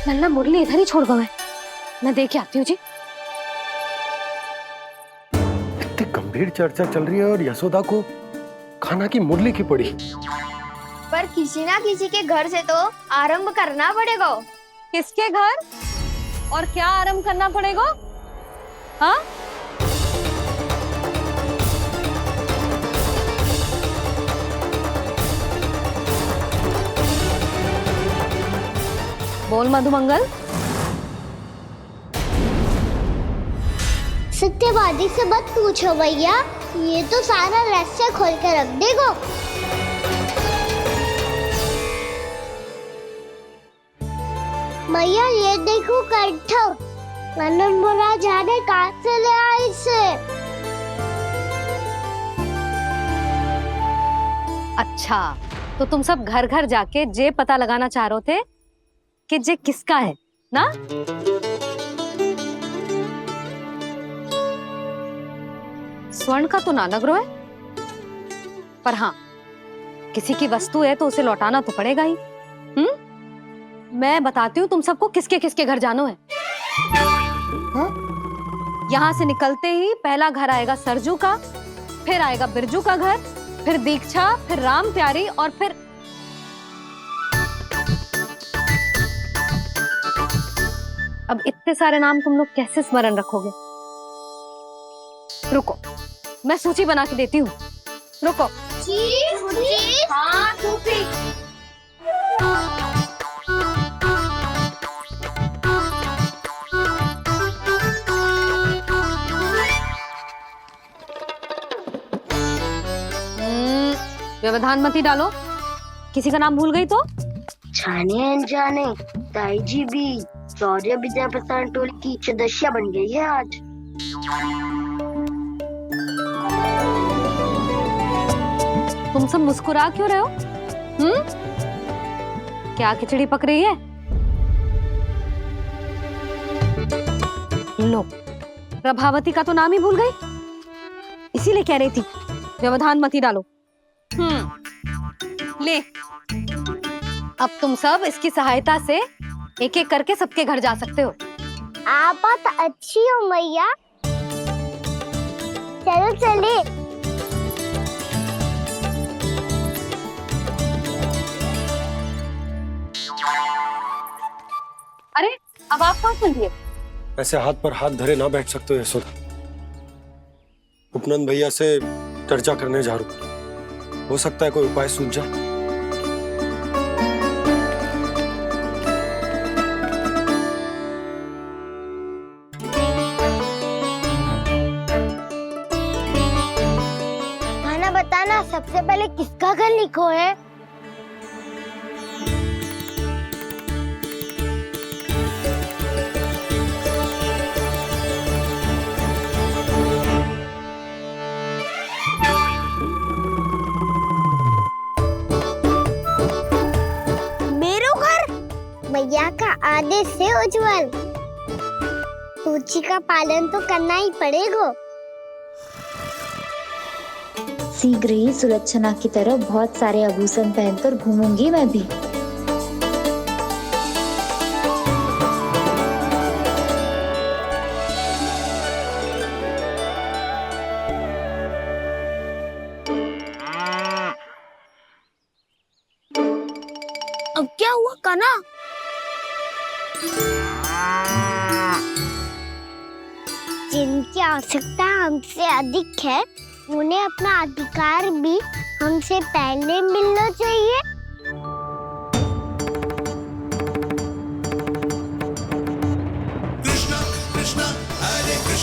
नन्ना मुरली इधर ही छोड़ गए, मैं देख के आती हूँ जी। इतनी गंभीर चर्चा चल रही है और यशोदा को खाना की मुरली की पड़ी। पर किसी ना किसी के घर से तो आरंभ करना पड़ेगा। किसके घर और क्या आरंभ करना पड़ेगा? हाँ, बोल मधुमंगल। सत्यवादी से मत पूछो भैया, ये तो सारा रहस्य खोल के रख देगा। भैया ये देखो कंठ, नंदन बोला जाने कहाँ से ले आए इसे। अच्छा, तो तुम सब घर घर जाके जे पता लगाना चाह रहे थे कि जे किसका है ना? स्वर्ण का तो ना लग रहा है, पर हाँ, किसी की वस्तु है तो उसे लौटाना तो पड़ेगा ही। मैं बताती हूँ तुम सबको किसके किसके घर जानो है। यहाँ से निकलते ही पहला घर आएगा सरजू का, फिर आएगा बिरजू का घर, फिर दीक्षा, फिर राम प्यारी और फिर अब इतने सारे नाम तुम लोग कैसे स्मरण रखोगे? रुको, मैं सूची बना के देती हूँ। रुको। हाँ, सूची। व्यवधान मत ही डालो, किसी का नाम भूल गई तो? जाने अनजाने ताई जी भी शौर्य विद्या प्रसारण टोली की सदस्य बन गई है आज। तुम सब मुस्कुरा क्यों रहे हो? क्या खिचड़ी पक रही है? लो, प्रभावती का तो नाम ही भूल गई, इसीलिए कह रही थी व्यवधान मत ही डालो। ले, अब तुम सब इसकी सहायता से एक एक करके सबके घर जा सकते हो। आप तो अच्छी हो मैया, चलो चले। अरे, अब आप कहाँ चलिए? ऐसे हाथ पर हाथ धरे ना बैठ सकते हो यशोदा। उपनंद भैया से चर्चा करने जा रहा हूं, हो सकता है कोई उपाय सूझ जाए। खाना बताना, सबसे पहले किसका घर लिखो है? भैया का आदेश से उज्जवल, सूची का पालन तो करना ही पड़ेगा। शीघ्र ही सुलक्षणा की तरह बहुत सारे आभूषण पहनकर घूमूंगी मैं भी। अब क्या हुआ काना? जिनकी आवश्यकता हमसे अधिक है, उन्हें अपना अधिकार भी हमसे पहले मिलना चाहिए।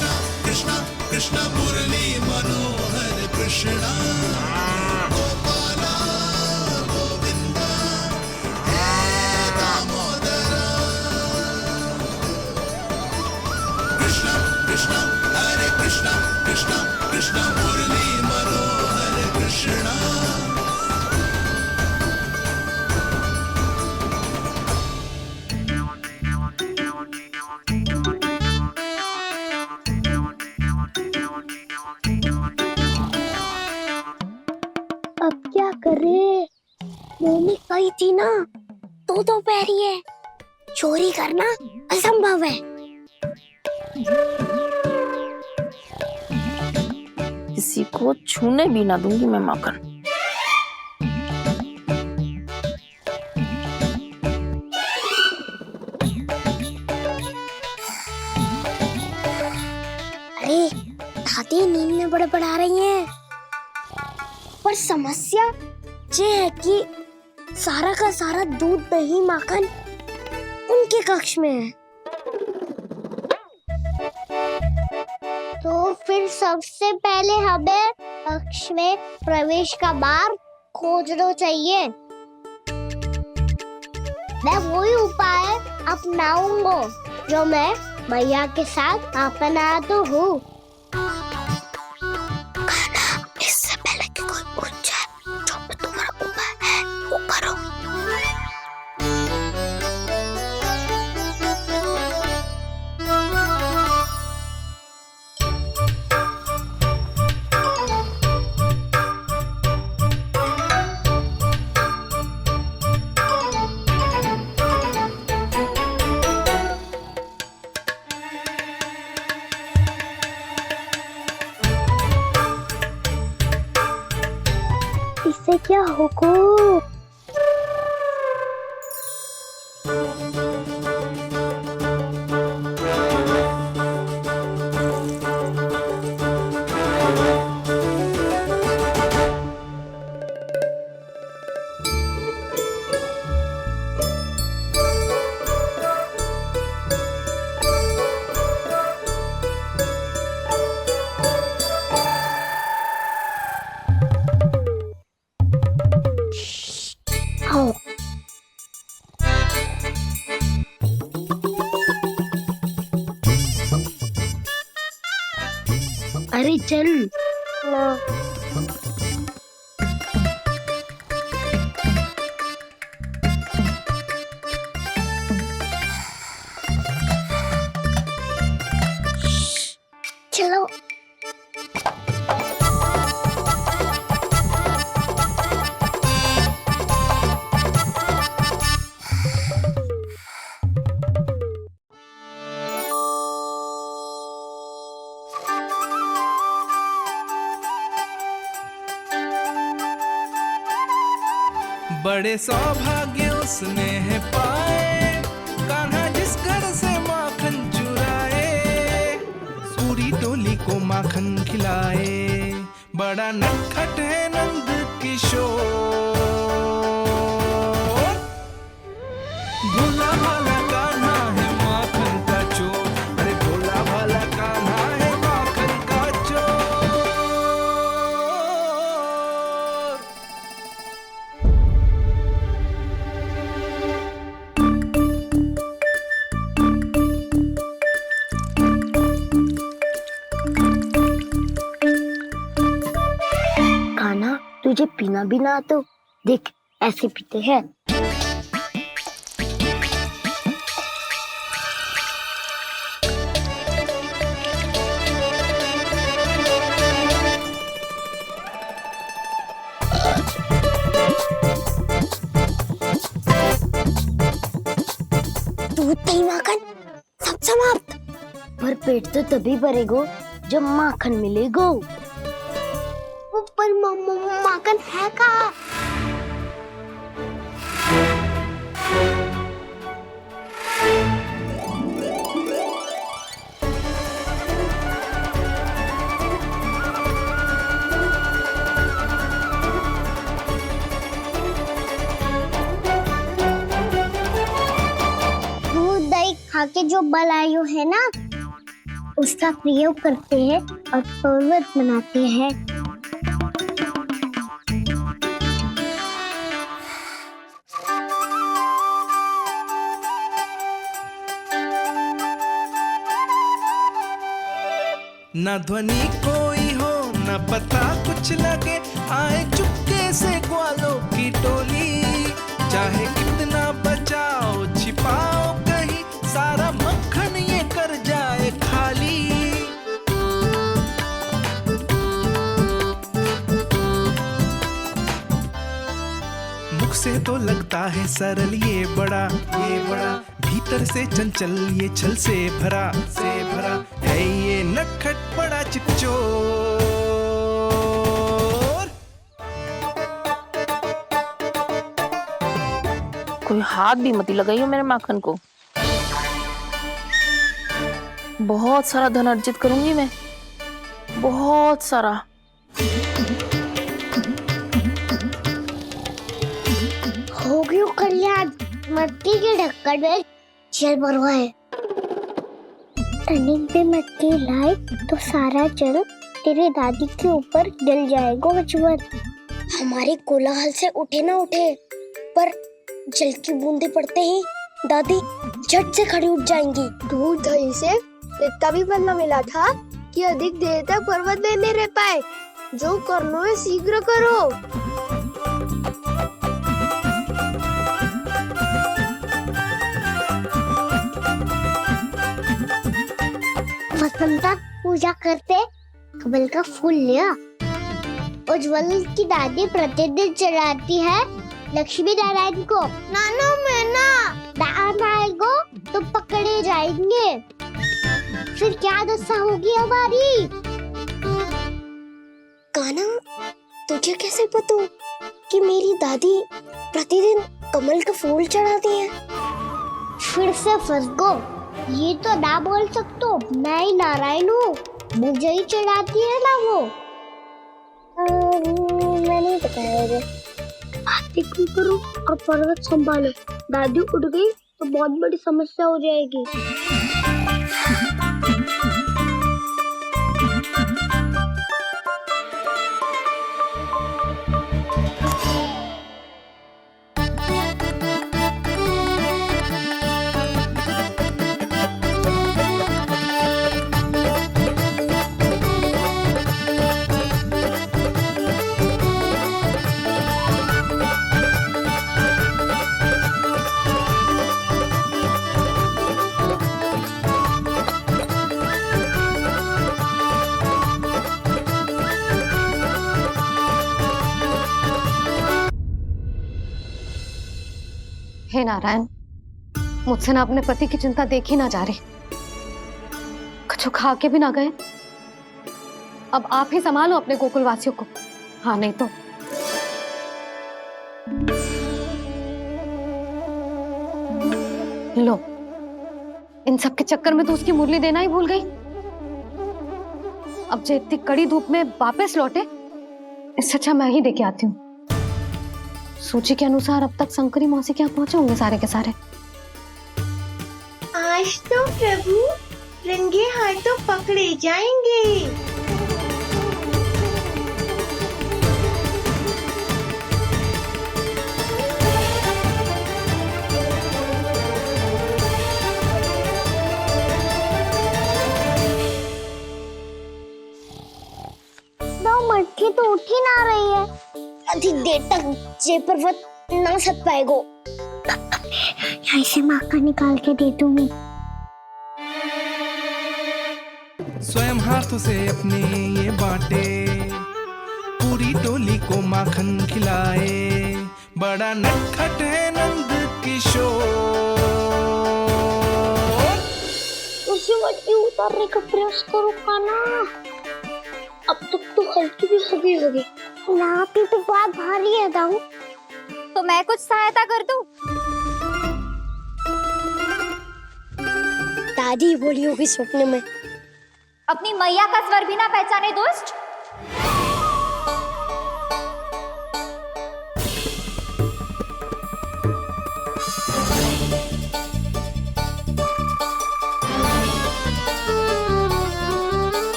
कृष्णा कृष्णा कृष्णा मुरली मनोहर कृष्णा गोपाला गोविंदा हे दामोदरा कृष्णा कृष्णा हरे कृष्णा कृष्णा कृष्णा मुरली मनोहर कृष्णा अब क्या करे? मम्मी कही थी ना, दो पैरी है, चोरी करना असंभव है। किसी को छूने भी ना दूंगी मैं माखन। अरे दादी नींद में बड़बड़ा रही हैं। पर समस्या ये है कि सारा का सारा दूध दही माखन उनके कक्ष में है। तो फिर सबसे पहले हमें कक्ष में प्रवेश का मार्ग खोजना चाहिए। मैं वही उपाय अपनाऊंगा जो मैं मैया के साथ अपनाता हूँ। इससे पहले कि कोई पूछ जाए, जो भी तुम्हारा उपाय है वो करो। इससे क्या होगा? आओ। अरे चल ना। चलो बड़े सौभाग्य उसने है पाए, कान्हा जिस घर से माखन चुराए, सूरी डोली को माखन खिलाए, बड़ा नटखट है नंद किशोर। भोला भाला कान्हा है माखन का चोर, अरे भोला भाला कान्हा है माखन का चोर। कान्हा तुझे पीना भी ना तो देख ऐसे पीते हैं। दूध दही माखन सब समाप्त। पर पेट तो तभी भरेगो जब माखन मिलेगो। पर माखन है कहाँ? दूध दही खा के जो बल आयु है ना, उसका प्रयोग करते हैं और पर्वत बनाते हैं। ना ध्वनि कोई हो ना पता कुछ लगे, आए चुपके से ग्वालों की टोली। चाहे कितना बचाओ छिपाओ कहीं, सारा मक्खन ये कर जाए खाली। मुख से तो लगता है सरल ये बड़ा भीतर से चंचल ये छल से भरा है ये नटखट बड़ा चिकचोर। कोई हाथ भी मत लगाइयो मेरे माखन को। बहुत सारा धन अर्जित करूंगी मैं, बहुत सारा। हो गयो कल्याण, मट्टी के ढक्कन में जल भरवा है। टनिक पे मट्टी लाए तो सारा जल तेरे दादी के ऊपर डल जाएगा बचवन। हमारे कोलाहल से उठे ना उठे, पर जल की बूंदे पड़ते ही दादी झट से खड़ी उठ जाएंगी। दूध दही से इतना भी बदला मिला था कि अधिक देर तक पर्वत में नहीं रह पाए। जो करना है शीघ्र करो। वसंता पूजा करते कमल का फूल लिया। उज्जवल की दादी प्रतिदिन चढ़ाती है लक्ष्मी नारायण को। नाना मैना दान आएगो तो पकड़े जाएंगे। फिर क्या दशा होगी हमारी? कान्हा, तुझे कैसे पता कि मेरी दादी प्रतिदिन कमल का फूल चढ़ाती है? फिर से फंस गो। ये तो ना बोल सकतो, मैं ही नारायण हूँ, मुझे ही चढ़ाती है ना वो। मैं नहीं बताया। आरती करो और पर्वत संभालो। दादी उठ गई तो बहुत बड़ी समस्या हो जाएगी। हे नारायण, मुझसे ना अपने पति की चिंता देखी ना जा रही, कुछ खा के भी ना गए। अब आप ही संभालो अपने गोकुल वासियों को। हाँ, नहीं तो लो, इन सब के चक्कर में तो उसकी मुरली देना ही भूल गई। अब जो इतनी कड़ी धूप में वापस लौटे, इससे अच्छा मैं ही देके आती हूँ। सूची के अनुसार अब तक शंकरी मौसी के यहाँ पहुंचे होंगे सारे के सारे। आज तो प्रभु रंगे हाथों पकड़े जाएंगे। 9 मटकी तो उठ ही ना रही है। अधिक देर तक ये पर्वत ना सक पाएगो। यहाँ से माखन निकाल के दे दूंगी। स्वयं हाथों से अपने ये बांटे, पूरी टोली को माखन खिलाए। बड़ा नटखट है नंद किशोर। उसे मटकी उतारने का प्रयास करो कान्हा। अब तक तो हल्की भी हो गई होगी। नापी तो बहुत भारी है दाऊ। तो मैं कुछ सहायता कर दूं? दादी बोली होगी सपने में। अपनी मैया का स्वर भी ना पहचाने दुष्ट।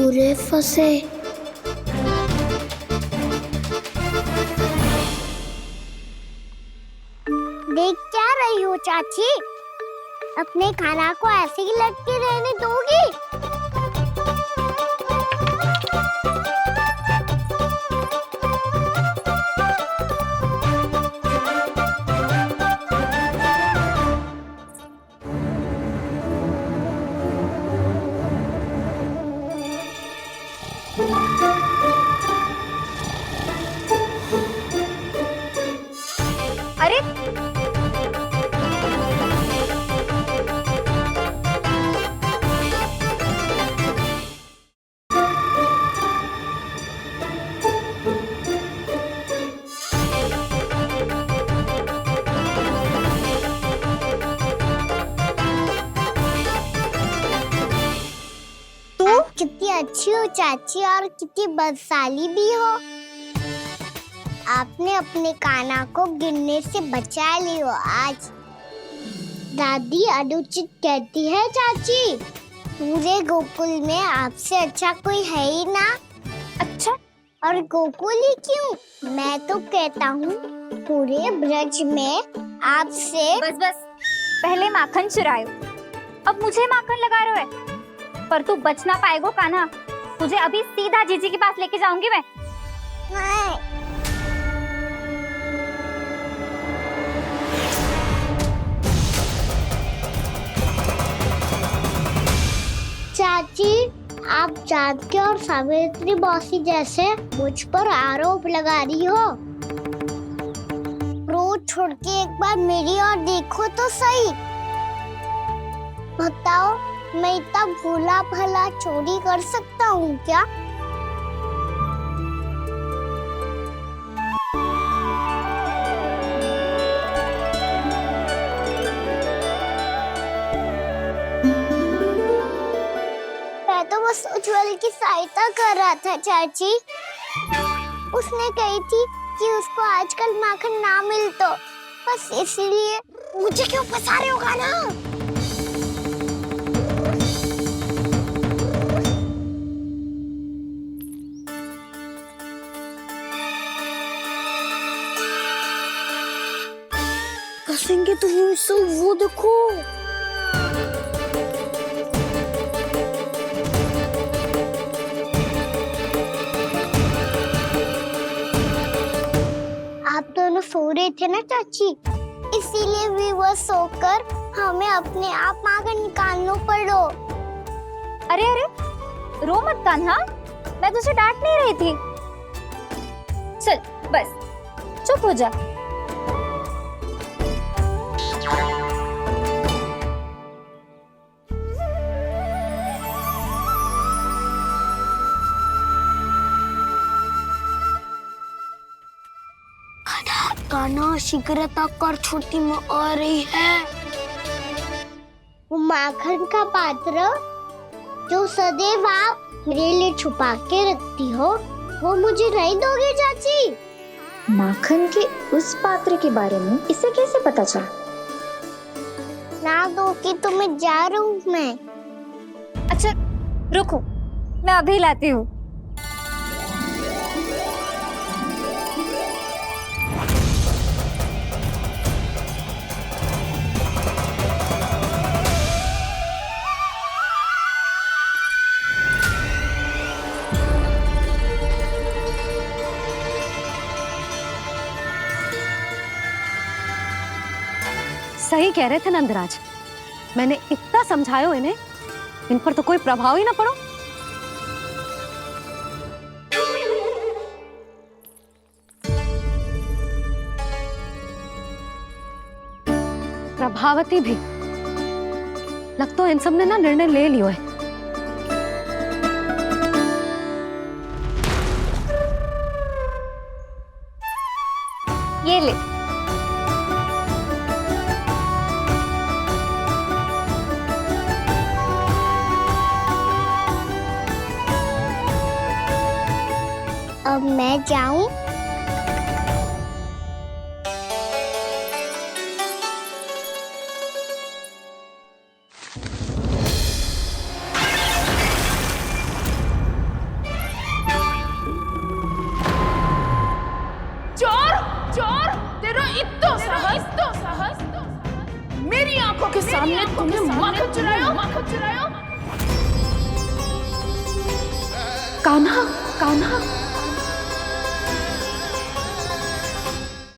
पूरे फंसे। देख क्या रही हो चाची? अपने खाना को ऐसे ही लटके रहने दोगी? अरे कितनी अच्छी हो चाची और कितनी बदसाली भी हो। आपने अपने काना को गिरने से बचा ली हो आज। दादी अनुचित कहती है चाची, पूरे गोकुल में आपसे अच्छा कोई है ही ना। अच्छा, और गोकुल ही क्यों, मैं तो कहता हूँ पूरे ब्रज में आपसे। बस बस, पहले माखन चुरायो, अब मुझे माखन लगा रहे हो। पर तू बच ना पाएगो कान्हा, तुझे अभी सीधा जीजी के पास लेके जाऊंगी मैं। चाची, आप जानकी और सावित्री मौसी जैसे मुझ पर आरोप लगा रही हो। रोज छोड़ के एक बार मेरी ओर देखो तो सही। बताओ, मैं इतना भोला भला चोरी कर सकता हूँ क्या? मैं तो बस उज्जवल की सहायता कर रहा था चाची। उसने कही थी कि उसको आजकल माखन ना मिल तो बस इसलिए। मुझे क्यों फंसा रहे हो ना? फंसेंगे तो वो देखो। आप दोनों सो रहे थे ना चाची, इसीलिए विवश सोकर हमें अपने आप माखन निकालना पड़ो। अरे अरे, रो मत कान्हा, मैं तुझे डांट नहीं रही थी। चल बस चुप हो जा। कान्हा शीघ्रता कर, छोटी में आ रही है। वो माखन का पात्र जो सदैव आप मेरे लिए छुपा के रखती हो, वो मुझे नहीं दोगे चाची? माखन के उस पात्र के बारे में इसे कैसे पता चला? ना दोगी तो मैं जा रहा हूँ मैं। अच्छा रुको, मैं अभी लाती हूँ। सही कह रहे थे नंदराज, मैंने इतना समझायो इन्हें, इन पर तो कोई प्रभाव ही ना पड़ो। प्रभावती भी लगता तो इन सब ने ना निर्णय ले लियो है। ये ले। अब मैं जाऊं? मेरी आंखों के सामने तुमने माखन चुराया। कान्हा, कान्हा,